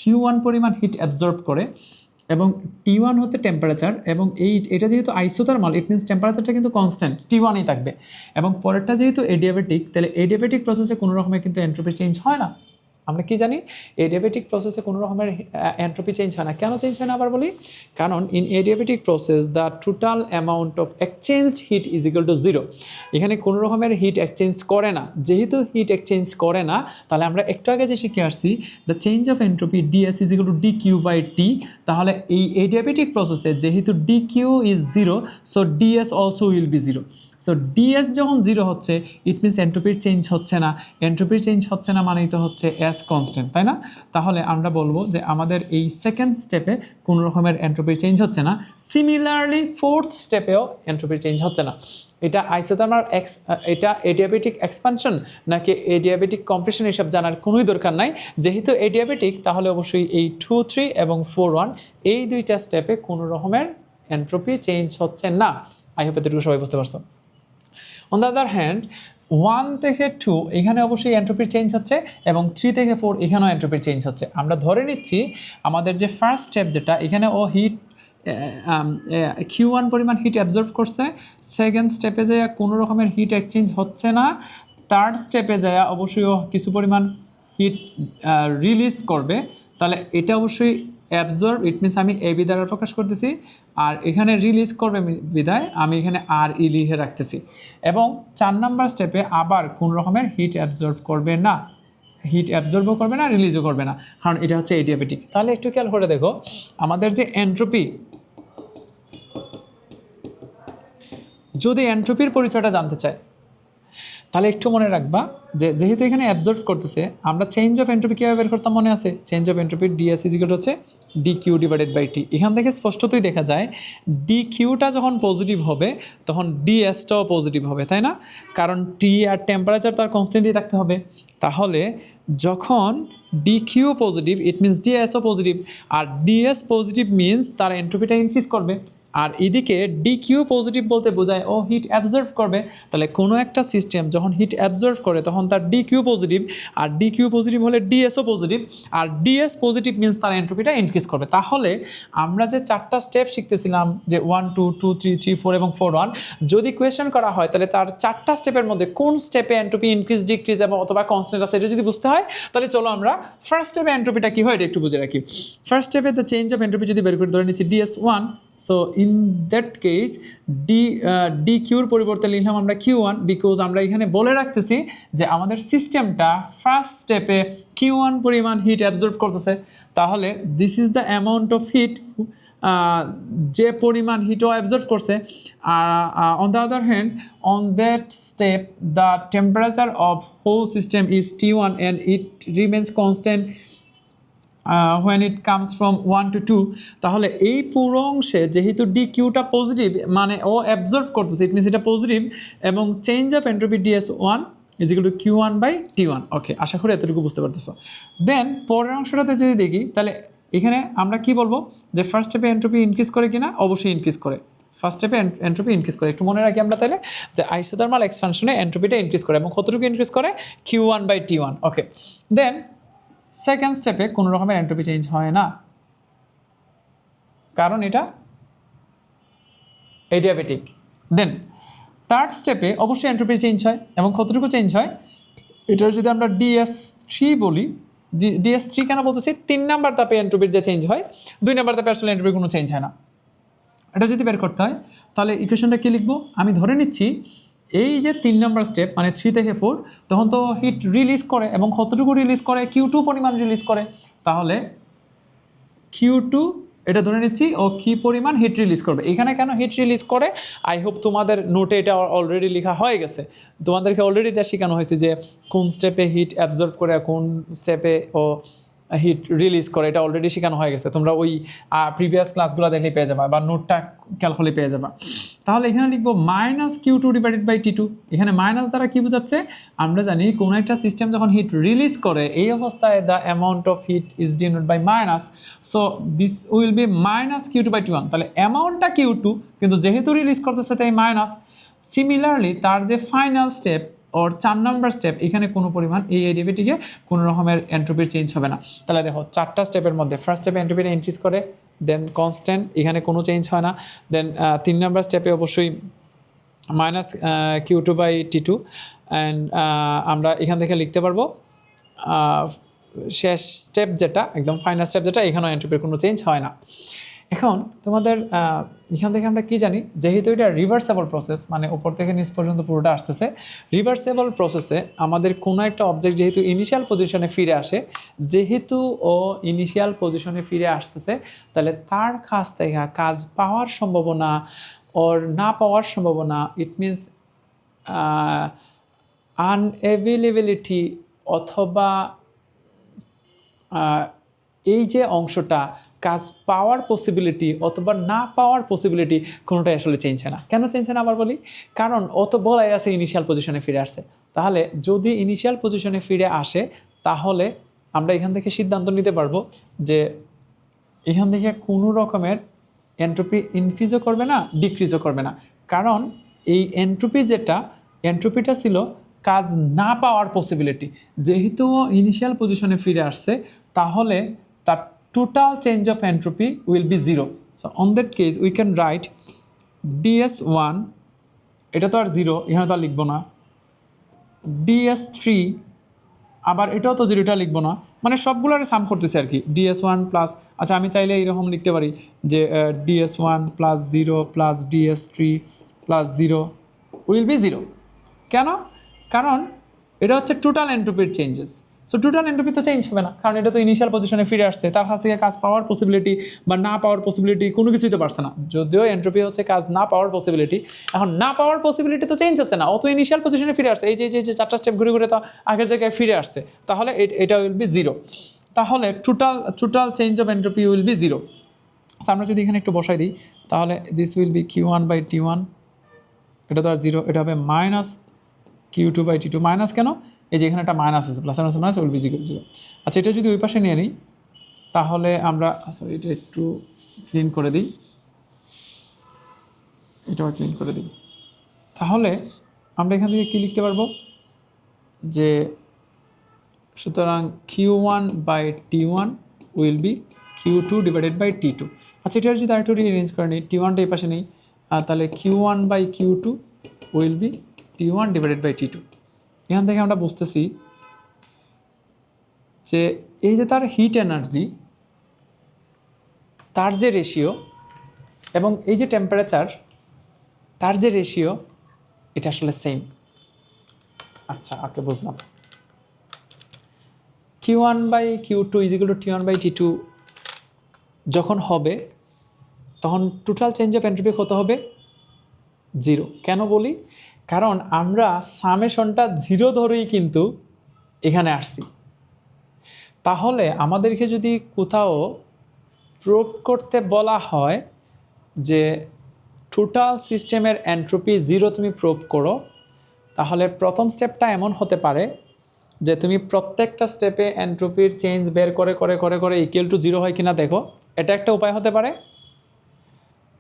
Q1 পরিমাণ হিট অ্যাবজর্ব করে এবং T1 হচ্ছে টেম্পারেচার, এবং এটা যেহেতু আইসোথার্মাল, ইট মিনস টেম্পারেচারটা কিন্তু কনস্ট্যান্ট T1ই থাকবে। এবং পরেরটা যেহেতু এডিয়াবেটিক, তাহলে এডিয়াবেটিক প্রসেসে কোনো রকমের কিন্তু এন্ট্রপি চেঞ্জ হয় না। আমরা কি জানি? এডিয়াবেটিক প্রসেসে কোনো রকমের এন্ট্রপি চেঞ্জ হয় না। কেন চেঞ্জ হয় না আবার বলি? কারণ in adiabatic process the total amount of exchanged heat is equal to 0। এখানে কোনো রকমের হিট এক্সচেঞ্জ করে না। যেহেতু হিট এক্সচেঞ্জ করে না, তাহলে আমরা একটু আগে যে শিখে আসছি the change of entropy DS is equal two dQ/T। তাহলে এই এডিয়াবেটিক প্রসেসে যেহেতু dQ is 0, so DS also will be 0। So DS যখন 0 হচ্ছে, ইট মিনস এন্ট্রপির চেঞ্জ হচ্ছে না। এন্ট্রপির চেঞ্জ হচ্ছে না মানেই তো হচ্ছে এস কনস্ট্যান্ট, তাই না? তাহলে আমরা বলবো যে আমাদের এই সেকেন্ড স্টেপে কোনো রকমের এন্ট্রপির চেঞ্জ হচ্ছে না। সিমিলারলি ফোর্থ স্টেপেও এন্ট্রপির চেঞ্জ হচ্ছে না। এটা আইসোথার্মাল এটা এডিয়াবেটিক এক্সপানশন নাকি এডিয়াবেটিক কম্প্রেশন এসব জানার কোনোই দরকার নাই। যেহেতু এডিয়াবেটিক তাহলে অবশ্যই এই 2, 3 এবং 4, 1 এই দুইটা স্টেপে কোনো রকমের এন্ট্রপি চেঞ্জ হচ্ছে না। আই হোপ এতটুকু সবাই বুঝতে পারছো। অন দ্য আদার হ্যান্ড 1 থেকে 2 এখানে অবশ্যই এন্ট্রপির চেঞ্জ হচ্ছে এবং 3 থেকে 4 এখানেও এন্ট্রপির চেঞ্জ হচ্ছে। আমরা ধরে নিচ্ছি আমাদের যে ফার্স্ট স্টেপ যেটা এখানে ও হিট Q1 পরিমাণ হিট অ্যাবজর্ব করছে, সেকেন্ড স্টেপে যায় কোনো রকমের হিট এক্সচেঞ্জ হচ্ছে না, থার্ড স্টেপে যায় অবশ্যই ও কিছু পরিমাণ হিট রিলিজ করবে। তাহলে এটা অবশ্যই অ্যাবজর্ব, ইট মিনস আমি এবি দ্বারা প্রকাশ করতেছি, আর এখানে রিলিজ করবে বিদায় আমি এখানে আর ই লিখে রাখতেছি। এবং 4 নাম্বার স্টেপে আবার কোন রকমের হিট অ্যাবজর্ব করবে না, হিট অ্যাবজর্বও করবে না, রিলিজও করবে না, কারণ এটা হচ্ছে এডিয়াবেটিক। তাহলে একটু খেয়াল করে দেখো আমাদের যে এন্ট্রপি, যদি এন্ট্রপির পরিচয়টা জানতে চাই তাহলে একটু মনে রাখবা যে যেহেতু এখানে অ্যাবজর্ব করতেছে, আমরা চেঞ্জ অফ এন্ট্রপি কীভাবে বের করতাম মনে আছে? চেঞ্জ অফ এন্ট্রপির ডিএস ইজিক্যাল হচ্ছে ডিকিউ ডিভাইডেড বাই টি। এখান থেকে স্পষ্টতই দেখা যায় ডিকিউটা যখন পজিটিভ হবে তখন ডিএসটাও পজিটিভ হবে, তাই না? কারণ টি আর টেম্পারেচার তো আর কনস্ট্যান্টই থাকতে হবে। তাহলে যখন ডিকিউ পজিটিভ ইট মিনস ডিএসও পজিটিভ, আর ডিএস পজিটিভ মিনস তার এন্ট্রপিটা ইনক্রিজ করবে। আর এদিকে ডিকিউ পজিটিভ বলতে বোঝায় ও হিট অ্যাবজর্ভ করবে। তাহলে কোনো একটা সিস্টেম যখন হিট অ্যাবজর্ভ করে তখন তার ডিকিউ পজিটিভ, আর ডিকিউ পজিটিভ হলে ডিএসও পজিটিভ, আর ডিএস পজিটিভ মিনস তার এন্ট্রপিটা ইনক্রিজ করবে। তাহলে আমরা যে 4টা স্টেপ শিখতেছিলাম যে 1, 2, 2, 3, 3, 4 এবং 4, 1, যদি কোয়েশ্চেন করা হয় তাহলে তার 4টা স্টেপের মধ্যে কোন স্টেপে এন্ট্রপি ইনক্রিজ ডিক্রিজ এবং অথবা কনস্ট্যান্ট আছে এটা যদি বুঝতে হয় তাহলে চলো আমরা ফার্স্ট স্টেপে এন্ট্রপিটা কী হয় এটা একটু বুঝে রাখি। ফার্স্ট স্টেপে দ্য চেঞ্জ অফ এন্ট্রপি যদি বের করে ধরে নিচ্ছি DS1, so in that case d কিউর পরিবর্তে লিখলাম আমরা Q1, বিকজ আমরা এখানে বলে রাখতেছি যে আমাদের সিস্টেমটা ফার্স্ট স্টেপে Q1 পরিমাণ হিট অ্যাবজর্ব করতেছে। তাহলে this is the amount of heat, যে পরিমাণ হিটও অ্যাবজর্ব করছে। On the other hand on that step the temperature of whole system is T1 and it remains constant when it comes from 1 to 2. তাহলে এই পুরো অংশে যেহেতু ডি কিউটা পজিটিভ মানে ও অ্যাবজর্ব করতেছে, ইট মিনস এটা পজিটিভ, এবং change of entropy DS1 is equal to Q1 by T1। Okay, আশা করি এতটুকু বুঝতে পারতেছো। দেন পরের অংশটাতে যদি দেখি তাহলে এখানে আমরা কি বলবো যে ফার্স্ট স্টেপে এন্ট্রপি ইনক্রিজ করে কিনা? অবশ্যই ইনক্রিজ করে। ফার্স্ট স্টেপে এন্ট্রপি ইনক্রিজ করে, একটু মনে রাখি আমরা তাহলে যে আইসোথার্মাল এক্সপানশনে এন্ট্রপিটা ইনক্রিজ করে, এবং কতটুকু ইনক্রিজ করে? Q1 by T1। Okay, then second স্টেপে কোনো রকমের এন্ট্রপি চেঞ্জ হয় না, কারণ এটা এডিয়াবেটিক। দেন থার্ড স্টেপে অবশ্যই এন্ট্রপি চেঞ্জ হয়, এবং কতটুকু চেঞ্জ হয়? এটার যদি আমরা DS3 বলি, DS3 কেন বলতেছি? 3 নাম্বার তাপে এন্ট্রপির যে চেঞ্জ হয়, 2 নাম্বার তাপে আসলে এন্ট্রপির কোনো চেঞ্জ হয় না। এটা যদি বের করতে হয় তাহলে ইকুয়েশনটা কী লিখবো? আমি ধরে নিচ্ছি এই যে 3 নম্বর স্টেপ মানে 3 থেকে 4 তখন তো হিট রিলিজ করে, এবং কতটুকু রিলিজ করে? Q2 পরিমাণ রিলিজ করে। তাহলে Q2 এটা ধরে নিচ্ছি ও কি পরিমাণ হিট রিলিজ করবে। এখানে কেন হিট রিলিজ করে? আই হোপ তোমাদের নোটে এটা অলরেডি লেখা হয়ে গেছে, তোমাদেরকে অলরেডি এটা শেখানো হয়েছে যে কোন স্টেপে হিট অ্যাবজর্ব করে কোন স্টেপে ও হিট রিলিজ করে, এটা অলরেডি শেখানো হয়ে গেছে। তোমরা ওই প্রিভিয়াস ক্লাসগুলো দেখলেই পেয়ে যাবা বা নোটটা খেয়াল করলেই পেয়ে যাবা। তাহলে এখানে লিখবো -Q2 ডিভাইডেড বাই T2। এখানে মাইনাস দ্বারা কী বোঝাচ্ছে? আমরা জানি কোনো একটা সিস্টেম যখন হিট রিলিজ করে এই অবস্থায় the amount of heat is denoted by minus, so this will be -Q2 by T1। তাহলে অ্যামাউন্টটা Q2 কিন্তু যেহেতু রিলিজ করতেছে তাই মাইনাস। সিমিলারলি তার যে ফাইনাল স্টেপ ওর 4 নম্বর স্টেপ, এখানে কোনো পরিমাণ এই এডিয়াবেটিকে কোনো রকমের এন্ট্রপির চেঞ্জ হবে না। তাহলে দেখো 4টা স্টেপের মধ্যে ফার্স্ট স্টেপে এন্ট্রপিটা ইনক্রিজ করে, দেন কনস্ট্যান্ট, এখানে কোনো চেঞ্জ হয় না। দেন 3 নম্বর স্টেপে অবশ্যই -Q2 বাই T2, অ্যান্ড আমরা এখান থেকে লিখতে পারবো শেষ স্টেপ যেটা একদম ফাইনাল স্টেপ যেটা, এখানেও এন্ট্রপির কোনো চেঞ্জ হয় না। এখন তোমাদের এখান থেকে আমরা কি জানি? যেহেতু এটা রিভার্সেবল প্রসেস, মানে উপর থেকে নিচ পর্যন্ত পুরোটা আসতেছে, রিভার্সেবল প্রসেসে আমাদের কোনো একটা অবজেক্ট যেহেতু ইনিশিয়াল পজিশনে ফিরে আসে, যেহেতু ও ইনিশিয়াল পজিশনে ফিরে আসতেছে, তাহলে তার কাছ থেকে কাজ পাওয়ার সম্ভাবনা ওর না পাওয়ার সম্ভাবনা, ইট মিনস আনঅ্যাভেলেবিলিটি অথবা এই যে অংশটা কাজ পাওয়ার পসিবিলিটি অথবা না পাওয়ার পসিবিলিটি কোনোটাই আসলে চেঞ্জ হয় না। কেন চেঞ্জ হয় না আবার বলি, কারণ অত বলাই আছে ইনিশিয়াল পজিশনে ফিরে আসছে। তাহলে যদি ইনিশিয়াল পজিশনে ফিরে আসে তাহলে আমরা এখান থেকে সিদ্ধান্ত নিতে পারবো যে এখান থেকে কোনো রকমের এন্ট্রপি ইনক্রিজও করবে না, ডিক্রিজও করবে না। কারণ এই এন্ট্রপিটা ছিল কাজ না পাওয়ার পসিবিলিটি। যেহেতু ইনিশিয়াল পজিশনে ফিরে আসছে তাহলে তার total change of entropy will be 0। So on that case we can right ds1, এটা তো আর 0, এখানে তো আর লিখবো না। ds3, আবার এটাও তো 0, এটা লিখবো না। মানে সবগুলোর সাম করতেছে আর কি। ds1 প্লাস, আচ্ছা আমি চাইলে এইরকম লিখতে পারি যে ds1 plus 0 plus ds3 plus 0 will be 0। কেন? কারণ এটা হচ্ছে টোটাল এন্ট্রপির চেঞ্জেস। সো টোটাল এন্ট্রপি তো চেঞ্জ হবে না, কারণ এটা তো ইনিশিয়াল পজিশনে ফিরে আসছে। তার কাছ থেকে কাজ পাওয়ার পসিবিলিটি বা না পাওয়ার পসিবিলিটি কোনো কিছুই তো পারছে না। যদিও এন্ট্রপি হচ্ছে কাজ না পাওয়ার পসিবিলিটি, এখন না পাওয়ার পসিবিলিটি তো চেঞ্জ হচ্ছে না, অত ইনিশিয়াল পজিশনে ফিরে আসছে। এই যে 4টা স্টেপ ঘুরে ঘুরে তো আগের জায়গায় ফিরে আসছে, তাহলে এটা উইল বি 0। তাহলে total change of entropy will be 0। আমরা যদি এখানে একটু বসাই দিই তাহলে দিস উইল বি Q1/T1, এটা তো আর 0, এটা হবে মাইনাস Q2/T2। মাইনাস কেন? এই যে এখানে একটা মাইনাস আছে, প্লাস মাইনাস উইল বি 0। আচ্ছা এটা যদি ওই পাশে নিয়ে নিই তাহলে আমরা, সরি এটা একটু ক্লিন করে দিই, এটাও ক্লিন করে দিই। তাহলে আমরা এখান থেকে কী লিখতে পারবো যে সুতরাং Q1/T1 উইল বি Q2/T2। আচ্ছা এটা যদি আরেকটু রিঅ্যারেঞ্জ করে নিই, T1টা এই পাশে নেই, তাহলে Q1/Q2 উইল বি T1/T2। এখান থেকে আমরা বুঝতেছি যে এই যে তার হিট এনার্জি, তার যে রেশিও এবং এই যে টেম্পারেচার, তার যে রেশিও, এটা আসলে সেম। আচ্ছা ওকে, বুঝলাম। Q1/Q2 = T1/T2 যখন হবে তখন টোটাল চেঞ্জ অফ এন্ট্রপি কত হবে? 0। কেন বলি? কারণ আমরা সামেশনটা 0 ধরেই কিন্তু এখানে আসছি। তাহলে আমাদেরকে যদি কোথাও প্রুভ করতে বলা হয় যে টোটাল সিস্টেমের এন্ট্রপি 0 তুমি প্রুভ করো, তাহলে প্রথম স্টেপটা এমন হতে পারে যে তুমি প্রত্যেকটা স্টেপে এন্ট্রপির চেঞ্জ বের করে করে করে করে ইকুয়াল টু 0 হয় কিনা দেখো, এটা একটা উপায় হতে পারে।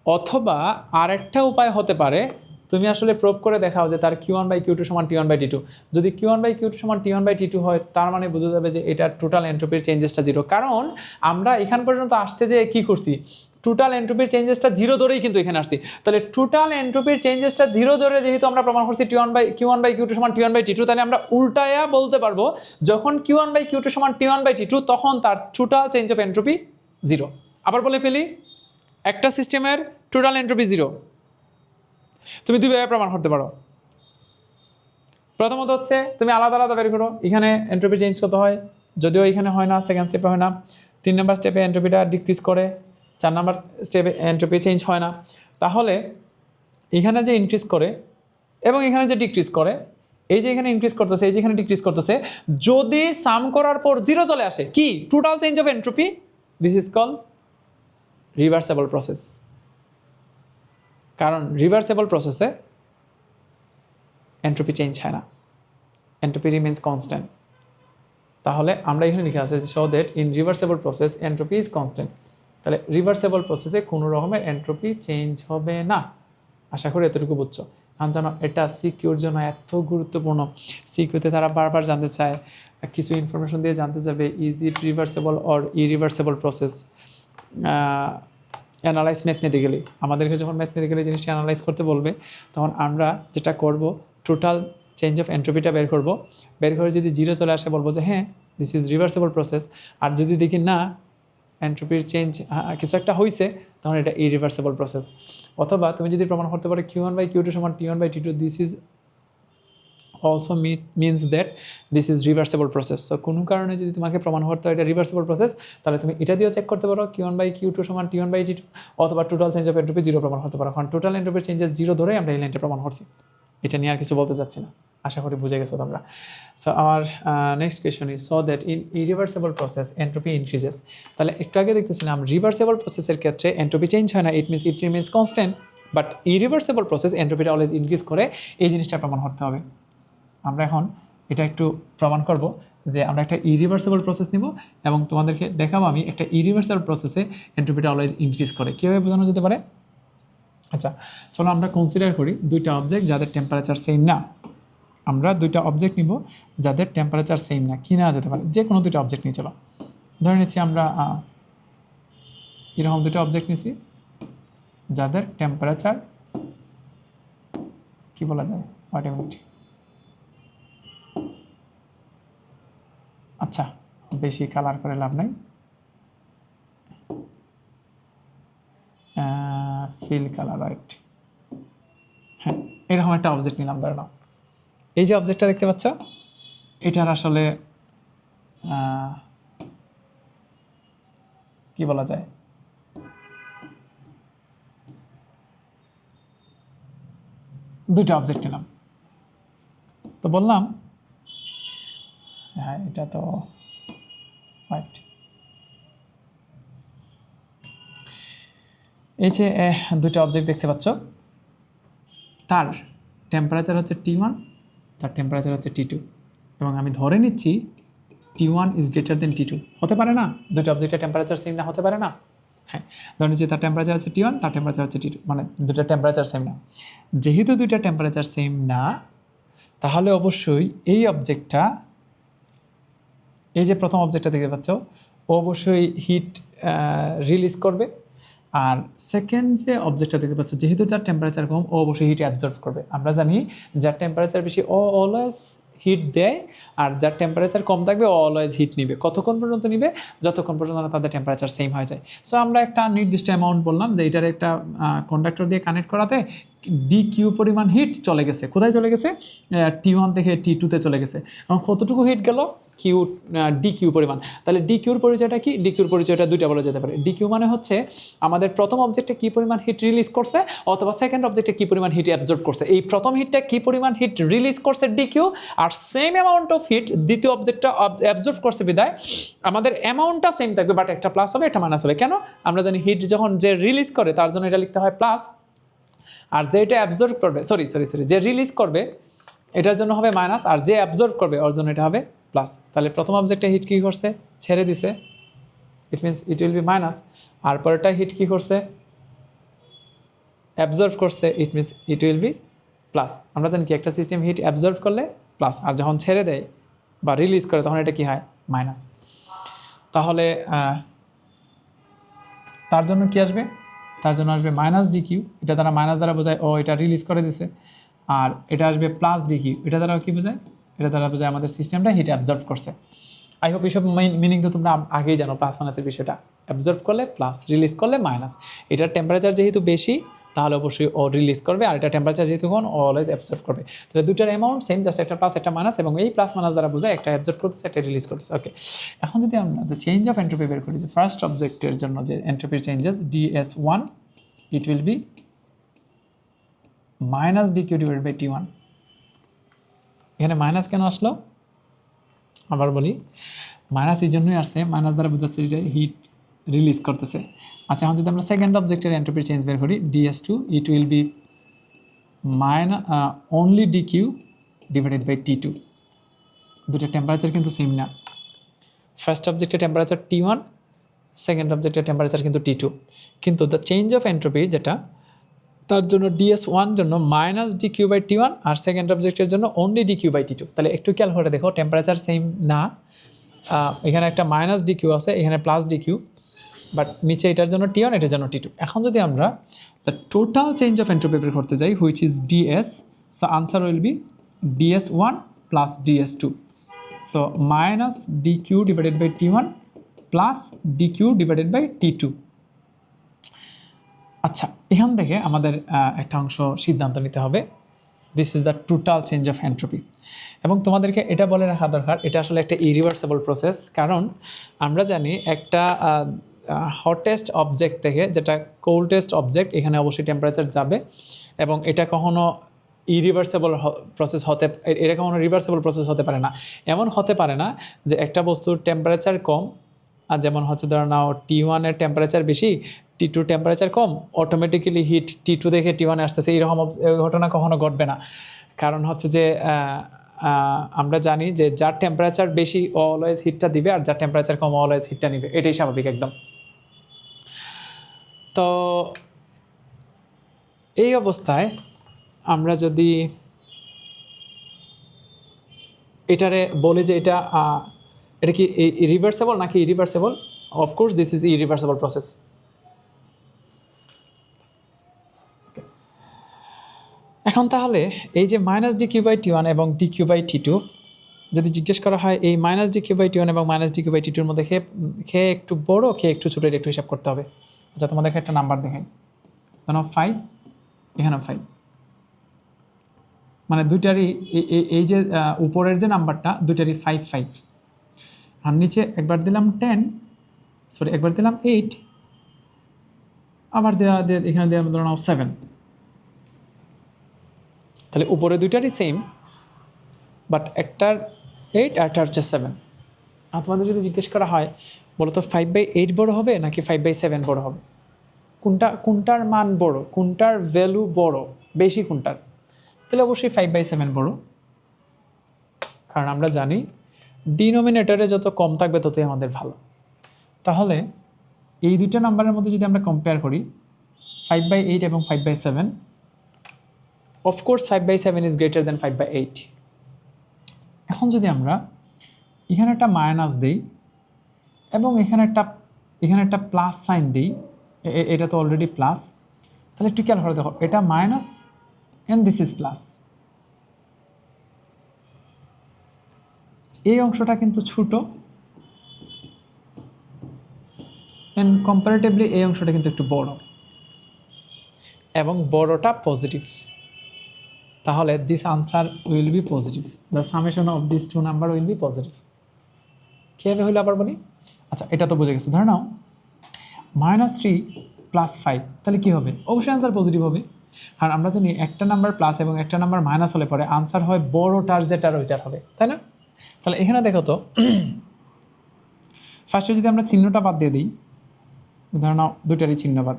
অথবা আরেকটা উপায় হতে পারে তুমি আসলে প্রুভ করে দেখাও যে তার Q1/Q2 = T1/T2। যদি Q1/Q2 = T1/T2 হয় তার মানে বোঝা যাবে যে এটা টোটাল এন্ট্রপির চেঞ্জেসটা 0। কারণ আমরা এখান পর্যন্ত আসতে যে কি করছি, টোটাল এন্ট্রপির চেঞ্জেসটা 0 ধরেই কিন্তু এখানে আসছি। তাহলে টোটাল এন্ট্রপির চেঞ্জেসটা 0 ধরে যেহেতু আমরা প্রমাণ করছি Q1/Q2 = T1/T2, তাহলে আমরা উল্টায়া বলতে পারবো যখন Q1/Q2 = T1/T2 তখন তার টোটাল চেঞ্জ অফ এন্ট্রপি 0। আবার বলে ফেলি, একটা সিস্টেমের টোটাল এন্ট্রপি 0 তুমি দুইভাবে প্রমাণ করতে পারো। প্রথমত হচ্ছে তুমি আলাদা আলাদা বের করো এখানে এন্ট্রপি চেঞ্জ কত হয়, যদিও এখানে হয় না, সেকেন্ড স্টেপে হয় না। 3 নম্বর স্টেপে এন্ট্রপিটা ডিক্রিজ করে, 4 নম্বর স্টেপে এন্ট্রপি চেঞ্জ হয় না। তাহলে এখানে যে ইনক্রিজ করে এবং এখানে যে ডিক্রিজ করে, এই যে এখানে ইনক্রিজ করতেছে, এই যে এখানে ডিক্রিজ করতেছে, যদি সাম করার পর 0 চলে আসে, কি total change of entropy, this is call reversible process. কারণ রিভার্সেবল প্রসেসে এন্ট্রপি চেঞ্জ হয় না, এন্ট্রপি রিমেন্স কনস্ট্যান্ট। তাহলে আমরা এখানে লিখে আছে show that in reversible process entropy is constant. তাহলে রিভার্সেবল প্রসেসে কোনো রকমের এন্ট্রপি চেঞ্জ হবে না। আশা করি এতটুকু বুঝছো। আমি জানো এটা সিকিউর জন্য এত গুরুত্বপূর্ণ। সিকিউতে তারা বারবার জানতে চায়, কিছু ইনফরমেশন দিয়ে জানতে যাবে is it reversible or irreversible process. Analyse mathematically, আমাদেরকে যখন ম্যাথমেটিক্যালি জিনিসটা অ্যানালাইজ করতে বলবে তখন আমরা যেটা করব, টোটাল চেঞ্জ অফ এন্ট্রপিটা বের করব। বের করে যদি 0 চলে আসে বলবো যে হ্যাঁ দিস ইজ রিভার্সেবল প্রসেস। আর যদি দেখি না এন্ট্রপির চেঞ্জ কিছু একটা হয়েছে, তখন এটা ইরিভার্সেবল প্রসেস। অথবা তুমি যদি প্রমাণ করতে পারো Q1/Q2 = T1/T2, this is also means that this is reversible process. So কোনো কারণে যদি তোমাকে প্রমাণ করতে হয় এটা রিভার্সেবল প্রসেস, তাহলে তুমি এটা দিয়েও চেক করতে পারো Q1/Q2 = T1/T2, অথবা টোটাল চেঞ্জ অফ এন্ট্রপি 0 প্রমাণ করতে পারো। কারণ টোটাল এন্ট্রপির চেঞ্জেস 0 ধরেই আমরা এই লাইনটা প্রমাণ করছি। এটা নিয়ে আর কিছু বলতে চাচ্ছি না। আশা করি বুঝে গেছো তোমরা। সো আমার next question is so that in irreversible process entropy increases. তাহলে একটু আগে দেখতেছিলাম রিভার্সেবল প্রসেসের ক্ষেত্রে এন্ট্রপি চেঞ্জ হয় না, it remains constant, but irreversible process এন্ট্রপিটা অলওয়েজ ইনক্রিজ করে, এই জিনিসটা প্রমাণ করতে হবে। আমরা এখন এটা একটু প্রমাণ করব যে আমরা একটা ইরিভার্সেবল প্রসেস নিব এবং তোমাদেরকে দেখাবো আমি একটা ইরিভার্সেবল প্রসেসে এন্ট্রপিটা অলওয়েজ ইনক্রিজ করে। কীভাবে বোঝানো যেতে পারে? আচ্ছা চলো আমরা কনসিডার করি দুইটা অবজেক্ট যাদের টেম্পারেচার সেম না। আমরা দুইটা অবজেক্ট নিব যাদের টেম্পারেচার সেম না। কী নেওয়া যেতে পারে? যে কোনো দুইটা অবজেক্ট নিয়ে চলো। ধরে নিচ্ছি আমরা এরকম দুটো অবজেক্ট নিছি যাদের টেম্পারেচার কি বলা যায়, ওয়েট এ মিনিট, আচ্ছা বেশি কালার করে লাভ নাই, ফিল কালার রাইট। হ্যাঁ এরকম একটা অবজেক্ট নিলাম, ধরে নাও এই যে অবজেক্টটা দেখতে পাচ্ছ এটার আসলে কি বলা যায়, দুইটা অবজেক্ট নিলাম, তো বললাম হ্যাঁ এটা তো রাইট। এই যে দুইটা অবজেক্ট দেখতে পাচ্ছ, তার টেম্পারেচার হচ্ছে T1, তার টেম্পারেচার হচ্ছে T2, এবং আমি ধরে নিচ্ছি T1 is greater than T2। হতে পারে না দুটো অবজেক্টের টেম্পারেচার সেম না? হতে পারে না? হ্যাঁ ধরে নিচ্ছি তার টেম্পারেচার হচ্ছে T1, তার টেম্পারেচার হচ্ছে T2, মানে দুটো টেম্পারেচার সেম না। যেহেতু দুইটা টেম্পারেচার সেম না তাহলে অবশ্যই এই অবজেক্টটা, এই যে প্রথম অবজেক্টটা দেখতে পাচ্ছ ও অবশ্যই হিট রিলিজ করবে, আর সেকেন্ড যে অবজেক্টটা দেখতে পাচ্ছ যেহেতু তার টেম্পারেচার কম ও অবশ্যই হিট অ্যাবজর্ব করবে। আমরা জানি যার টেম্পারেচার বেশি ও অলওয়েজ হিট দেয়, আর যার টেম্পারেচার কম থাকবে ও অলওয়েজ হিট নিবে। কতক্ষণ পর্যন্ত নিবে? যতক্ষণ পর্যন্ত না তাদের টেম্পারেচার সেম হয়ে যায়। সো আমরা একটা নির্দিষ্ট অ্যামাউন্ট বললাম যে এটার একটা কন্ডাক্টর দিয়ে কানেক্ট করাতে DQ পরিমাণ হিট চলে গেছে। কোথায় চলে গেছে? T1 থেকে T2-তে চলে গেছে। এবং কতটুকু হিট গেল? DQ পরিমাণ। তাহলে DQর পরিচয়টা কি? DQর পরিচয়টা দুইটা বলা যেতে পারে। DQ মানে হচ্ছে আমাদের প্রথম অবজেক্টে কী পরিমাণ হিট রিলিজ করছে অথবা সেকেন্ড অবজেক্টে কী পরিমাণ হিট অ্যাবজর্ব করছে। এই প্রথম হিটটা কী পরিমাণ হিট রিলিজ করছে DQ, আর সেম অ্যামাউন্ট অফ হিট দ্বিতীয় অবজেক্টটা অ্যাবজর্ব করছে বিদায় আমাদের অ্যামাউন্টটা সেম থাকবে, বাট একটা প্লাস হবে একটা মাইনাস হবে। কেন? আমরা জানি হিট যখন যে রিলিজ করে তার জন্য এটা লিখতে হয় প্লাস, আর যে এটা অ্যাবজর্ব করবে যে রিলিজ করবে এটার জন্য হবে মাইনাস, আর যে অ্যাবজর্ব করবে ওর জন্য এটা হবে প্লাস। তাহলে প্রথম অবজেক্টে হিট কী করছে? ছেড়ে দিছে, it means it will be minus. আর পরেরটা হিট কী করছে? অ্যাবজর্ব করছে, it means it will be plus. আমরা জানি কি একটা সিস্টেম হিট অ্যাবজর্ব করলে প্লাস, আর যখন ছেড়ে দেয় বা রিলিজ করে তখন এটা কি হয়? মাইনাস। তাহলে তার জন্য কি আসবে? তার জন্য আসবে মাইনাস DQ, এটা দ্বারা মাইনাস দ্বারা বোঝায় ও এটা রিলিজ করে দিছে, আর এটা আসবে প্লাস DQ, এটা দ্বারা কী বোঝায়? এটা দ্বারা বোঝায় আমাদের সিস্টেমটা হিট অ্যাবজর্ব করছে। আই হোপ এইসব মিনিং তো তোমরা আগেই জানো, প্লাস মাইনাসের বিষয়টা। অ্যাবজর্ব করলে প্লাস, রিলিজ করলে মাইনাস। এটার টেম্পারেচার যেহেতু বেশি তাহলে অবশ্যই ও রিলিজ করবে, আর এটা টেম্পারেচার যেহেতু কম ও অলওয়েজ অ্যাবজর্ব করবে। তাহলে দুটার অ্যামাউন্ট সেম, জাস্ট একটা প্লাস একটা মাইনাস, এবং এই প্লাস মাইনাস দ্বারা বোঝায় একটা অ্যাবজর্ব করতেছে একটা রিলিজ করতেছে। ওকে, এখন যদি আমরা চেঞ্জ অফ এন্ট্রপি বের করি, যে ফার্স্ট অবজেক্টের জন্য যে এন্ট্রপির changes DS1, it will be minus DQ divided by T1। এখানে মাইনাস কেন আসলো আবার বলি, মাইনাস এই জন্যই আসছে, মাইনাস দ্বারা বোঝাচ্ছে যে হিট রিলিজ করতেছে। আচ্ছা এখন যদি আমরা সেকেন্ড অবজেক্টের এন্ট্রপির চেঞ্জ বের করি DS2, it will be only DQ divided by T2। দুটো টেম্পারেচার কিন্তু সেম না। ফার্স্ট অবজেক্টের টেম্পারেচার T1, সেকেন্ড অবজেক্টের টেম্পারেচার কিন্তু T2, কিন্তু দ্য চেঞ্জ অফ এন্ট্রপি যেটা তার জন্য DS1 জন্য মাইনাস DQ বাই T1, আর সেকেন্ড অবজেক্টের জন্য অনলি DQ বাই T2। তাহলে একটু খেয়াল করে দেখো, টেম্পারেচার সেম না, এখানে একটা মাইনাস DQ আছে, এখানে প্লাস DQ, বাট নিচে এটার জন্য T1, এটার জন্য T2। এখন যদি আমরা the total change of entropy বের করতে যাই, which is DS, so answer will be DS1 plus DS2, so minus DQ divided by T1 plus DQ divided by T2। আচ্ছা এখান থেকে আমাদের একটা অংশ সিদ্ধান্ত নিতে হবে, this is the total change of entropy. এবং তোমাদেরকে এটা বলে রাখা দরকার, এটা আসলে একটা ইরিভার্সেবল প্রসেস, কারণ আমরা জানি একটা হটেস্ট অবজেক্ট থেকে যেটা কোল্ডেস্ট অবজেক্ট, এখানে অবশ্যই টেম্পারেচার যাবে, এবং এটা কখনো ইরিভার্সেবল প্রসেস হতে, এটা কখনো রিভার্সেবল প্রসেস হতে পারে না। এমন হতে পারে না যে একটা বস্তুর টেম্পারেচার কম, আর যেমন হচ্ছে ধরো নাও T1-এর টেম্পারেচার বেশি, T2 টেম্পারেচার কম, অটোমেটিক্যালি হিট T2 দেখে T1-এ আসতেছে, এইরকম ঘটনা কখনো ঘটবে না। কারণ হচ্ছে যে আমরা জানি যে যার টেম্পারেচার বেশি অলওয়েজ হিটটা দিবে, আর যার টেম্পারেচার কম অলওয়েজ হিটটা নিবে, এটাই স্বাভাবিক একদম। তো এই অবস্থায় আমরা যদি এটারে বলি যে এটা কি রিভার্সেবল নাকি irreversible, of course this is irreversible process. এখন তাহলে এই যে -dq/T1 এবং dq/T2 যদি জিজ্ঞেস করা হয়, এই -dq/T1 এবং -dq/T2 মধ্যে খেয়ে একটু বড় খেয়ে একটু ছোটো, একটু হিসাব করতে হবে। আচ্ছা, তোমাদেরকে একটা নাম্বার দেখাই, ধরো 5, এখানেও 5, মানে দুইটারই এই যে উপরের যে নাম্বারটা দুইটারই 5 5, আর নিচে একবার দিলাম 10, সরি একবার দিলাম 8, আবার এখানে দিলাম ধরো 7। তাহলে উপরে দুইটারই সেম, বাট একটার 8 আর একটা হচ্ছে 7। আর তোমাদের যদি জিজ্ঞেস করা হয় বলো তো 5/8 বড় হবে নাকি 5/7 বড় হবে, কোনটার মান বড়, কোনটার ভ্যালু বড় বেশি কোনটার, তাহলে অবশ্যই 5/7 বড়। কারণ আমরা জানি ডিনোমিনেটরে যত কম থাকবে ততই আমাদের ভালো। তাহলে এই দুইটা নাম্বারের মধ্যে যদি আমরা কম্পেয়ার করি 5/8 এবং 5/7, অফকোর্স 5/7 ইজ গ্রেটার দ্যান 5/8। এখন যদি আমরা এখানে একটা মাইনাস দিই এবং এখানে একটা প্লাস সাইন দিই, এটা তো অলরেডি প্লাস, তাহলে একটু খেয়াল করে দেখো, এটা minus and this is plus. এই অংশটা কিন্তু ছোট অ্যান্ড কম্পারেটিভলি এই অংশটা কিন্তু একটু বড়, এবং বড়টা পজিটিভ। তাহলে this answer will be positive, the summation of this two number will be positive. কীভাবে হইলো আবার বলি। আচ্ছা, এটা তো বুঝে গেছে। ধরে নাও -3 + 5, তাহলে কী হবে, অবশ্যই আনসার পজিটিভ হবে। কারণ আমরা জানি একটা নাম্বার প্লাস এবং একটা নাম্বার মাইনাস হলে পরে আনসার হয় বড়টার যেটার ওইটার হবে, তাই না? তাহলে এখানে দেখো তো, ফার্স্টে যদি আমরা চিহ্নটা বাদ দিয়ে দিই, ধরে নাও দুইটারই চিহ্ন বাদ,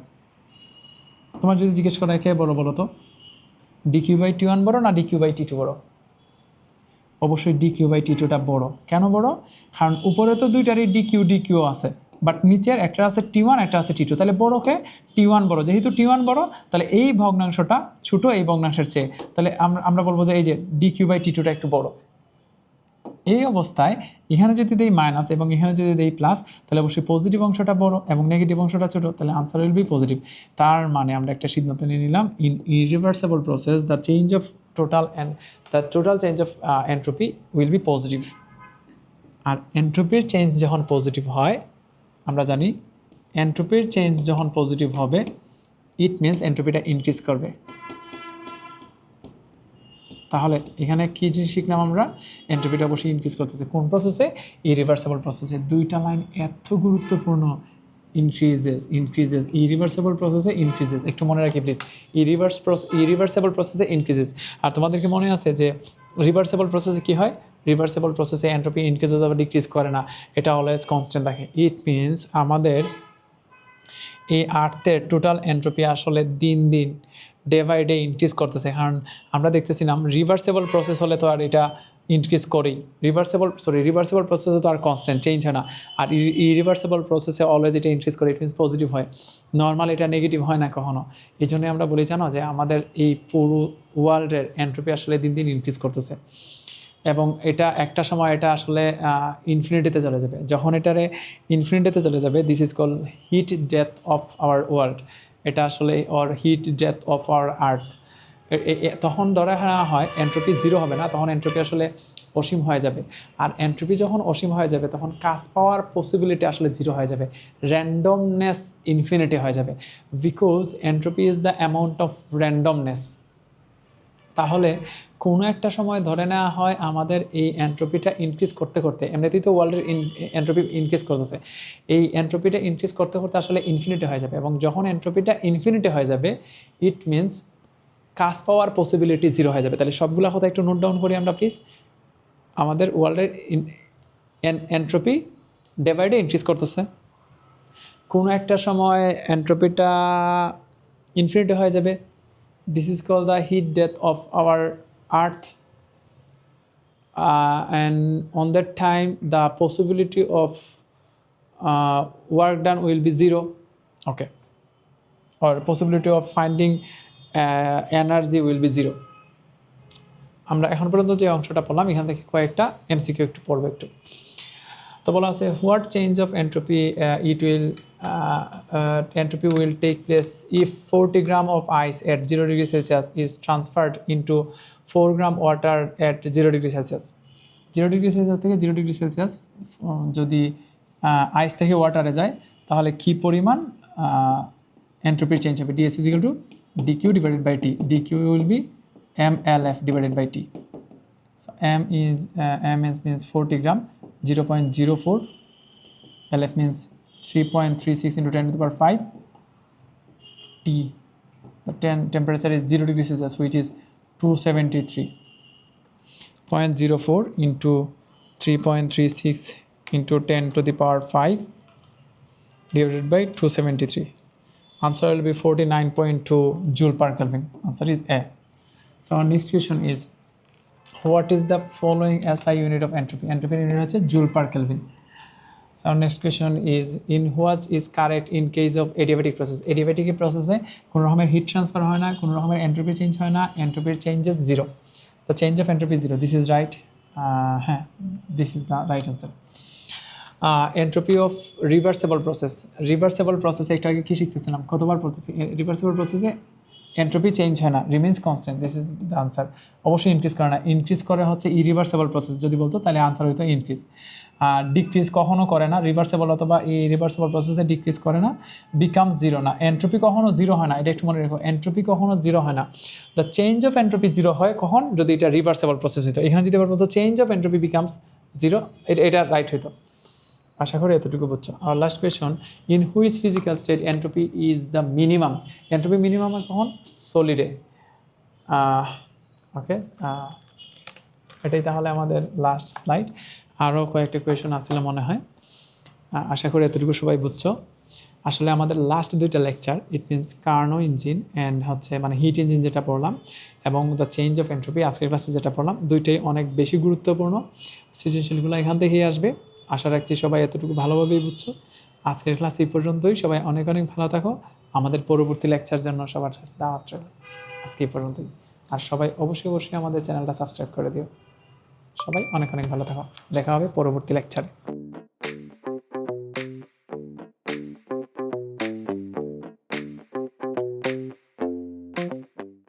তোমার যদি জিজ্ঞেস করা কে বড় বলো তো, dq/T1 বড় না dq/T2 বড়? অবশ্যই dq/T2টা বড়। কেন বড়? কারণ উপরে তো দুইটারই dq আছে, বাট নিচের একটা আছে T1, একটা আছে T2, তাহলে বড়কে T1 বড়। যেহেতু T1 বড়, তাহলে এই ভগ্নাংশটা ছোট এই ভগ্নাংশের চেয়ে, তাহলে আমরা বলবো যে এই যে dq/T2টা একটু বড়। এই অবস্থায় এখানে যদি দেই মাইনাস এবং এখানে যদি দেই প্লাস, তাহলে অবশ্যই পজিটিভ অংশটা বড় এবং নেগেটিভ অংশটা ছোট, তাহলে আনসার উইল বি পজিটিভ। তার মানে আমরা একটা সিদ্ধান্ত নিয়ে নিলাম, in irreversible process the total change of entropy will be positive. আর এন্ট্রপির চেঞ্জ যখন পজিটিভ হয়, আমরা জানি এন্ট্রপির চেঞ্জ যখন পজিটিভ হবে, ইট মিনস এন্ট্রপিটা ইনক্রিজ করবে। তাহলে এখানে কী জিনিস শিখলাম আমরা, এন্ট্রপিটা অবশ্যই ইনক্রিজ করতেছে। কোন প্রসেসে? ইরিভার্সেবল প্রসেসে। দুইটা লাইন এত গুরুত্বপূর্ণ, ইনক্রিজেস ইরিভার্সেবল প্রসেসে ইনক্রিজেস, একটু মনে রাখি প্লিজ, ইরিভার্সেবল প্রসেসে ইনক্রিজেস। আর তোমাদেরকে মনে আছে যে রিভার্সেবল প্রসেসে কী হয়, রিভার্সেবল প্রসেসে এন্ট্রপি ইনক্রিজেস বা ডিক্রিজ করে না, এটা অলওয়েজ কনস্ট্যান্ট থাকে। ইট মিনস আমাদের এই আর্থের টোটাল এন্ট্রপি আসলে দিন দিন ডে বাই ডে ইনক্রিজ করতেছে। কারণ আমরা দেখতেছিলাম রিভার্সেবল প্রসেস হলে তো আর এটা ইনক্রিজ করেই, রিভার্সেবল প্রসেসে তো আর কনস্ট্যান্ট চেঞ্জ হয় না, আর ইরিভার্সেবল প্রসেসে অলওয়েজ এটা ইনক্রিজ করে, ইট মিনস পজিটিভ হয়। নর্মাল এটা নেগেটিভ হয় না কখনো। এই জন্যই আমরা বলি জানো যে আমাদের এই পুরো ওয়ার্ল্ডের এন্ট্রপি আসলে দিন দিন ইনক্রিজ করতেছে, এবং এটা একটা সময় এটা আসলে ইনফিনিটিতে চলে যাবে। যখন এটারে ইনফিনিটিতে চলে যাবে, this is call heat death of our world, এটা আসলে or heat death of our earth. তখন ধরা হয় এন্ট্রপি জিরো হবে না, তখন এন্ট্রপি আসলে অসীম হয়ে যাবে। আর এন্ট্রপি যখন অসীম হয়ে যাবে, তখন কাজ পাওয়ার পসিবিলিটি আসলে জিরো হয়ে যাবে, র্যান্ডমনেস ইনফিনিটি হয়ে যাবে, because entropy is the amount of randomness. তাহলে কোনো একটা সময় ধরে নেওয়া হয় আমাদের এই এন্ট্রপিটা ইনক্রিজ করতে করতে, এমনিতেই তো ওয়ার্ল্ডের এন্ট্রপি ইনক্রিজ করতেছে, এই এন্ট্রপিটা ইনক্রিজ করতে করতে আসলে ইনফিনিটি হয়ে যাবে, এবং যখন এন্ট্রপিটা ইনফিনিটি হয়ে যাবে, ইট মিনস কাজ পাওয়ার পসিবিলিটি জিরো হয়ে যাবে। তাহলে সবগুলো কথা একটু নোট ডাউন করি আমরা প্লিজ। আমাদের ওয়ার্ল্ডের entropy day by day increase করতেছে, কোনো একটা সময় এন্ট্রপিটা ইনফিনিটি হয়ে যাবে। This is call the heat death of our earth, and on that time the possibility of work done will be zero, okay, or possibility of finding energy will be zero. আমরা এখন পর্যন্ত যে অংশটা পড়লাম এখান থেকে কয়েকটা এমসিকিউ একটু পড়বো একটু। তো বলা আছে what change of entropy entropy will take place if 40 gram of ice at 0 degree Celsius is transferred into 4 gram water at 0 degree Celsius। 0 degree Celsius থেকে 0 degree Celsius যদি আইস থেকে ওয়াটারে যায় তাহলে কী পরিমাণ এন্ট্রপির চেঞ্জ হবে? ds is equal to dq divided by t, dq will be mlf divided by t. So m means 40 gram, 0.04, lf means 3.36 into 10 to the power 5, t, the temperature is 0 degrees Celsius, which is 273.04 into 3.36 into 10 to the power 5 divided by 273. Answer will be 49.2 joule per Kelvin. Answer is A. So our next question is, what is the following SI unit of entropy? Entropy unit is joule per Kelvin. So our next question is, in what is correct in case of adiabatic process? Adiabatic process কোনো রকমের heat transfer হয় না, কোনো রকমের entropy change হয় না, এন্ট্রপির changes zero. The change of entropy is zero. This is right. This is the right answer. Entropy of reversible প্রসেসে একটু আগে কী শিখতেছিলাম, কতবার পড়তেছি? রিভার্সেবল প্রসেসে এন্ট্রপি চেঞ্জ হয় না, remains constant. This is the answer. অবশ্যই ইনক্রিজ করে না, ইনক্রিজ করে হচ্ছে ইরিভার্সেবল প্রসেস যদি বলতো তাহলে আনসার হইতো ইনক্রিজ। ডিক্রিজ কখনও করে না, রিভার্সেবল অথবা ইরিভার্সেবল প্রসেসে ডিক্রিজ করে না, বিকামস জিরো না। এন্ট্রপি কখনও জিরো হয় না, এটা একটু মনে রাখো, এন্ট্রপি কখনও জিরো হয় না। The change of entropy zero হয় কখন? যদি এটা রিভার্সেবল প্রসেস হইতো। এখানে যদি বলতো change of entropy becomes zero, এটা রাইট হইতো। আশা করি এতটুকু বুঝছো। আর last question, in which physical state entropy is the minimum? Entropy minimum কখন? সলিডে। ওকে, এটাই তাহলে আমাদের লাস্ট স্লাইড। আরও কয়েকটা কোয়েশন আসলে মনে হয়, আশা করি এতটুকু সবাই বুঝছো। আসলে আমাদের লাস্ট দুইটা lecture, it means Karnaugh engine and হচ্ছে মানে হিট ইঞ্জিন যেটা পড়লাম, এবং দ্য চেঞ্জ অফ এন্ট্রপি আজকের ক্লাসে যেটা পড়লাম, দুইটাই অনেক বেশি গুরুত্বপূর্ণ। সৃজনশীলগুলো এখান থেকেই আসবে। আশা রাখছি সবাই এতটুকু ভালোভাবেই বুঝছো। আজকের ক্লাস এই পর্যন্তই। সবাই অনেক অনেক ভালো থাকো। আমাদের পরবর্তী লেকচার জন্য সবার কাছে দাওয়াত রইল। আজকে এই পর্যন্তই। আর সবাই অবশ্যই আমাদের চ্যানেলটা সাবস্ক্রাইব করে দিও। সবাই অনেক অনেক ভালো থাকো। দেখা হবে পরবর্তী লেকচারে।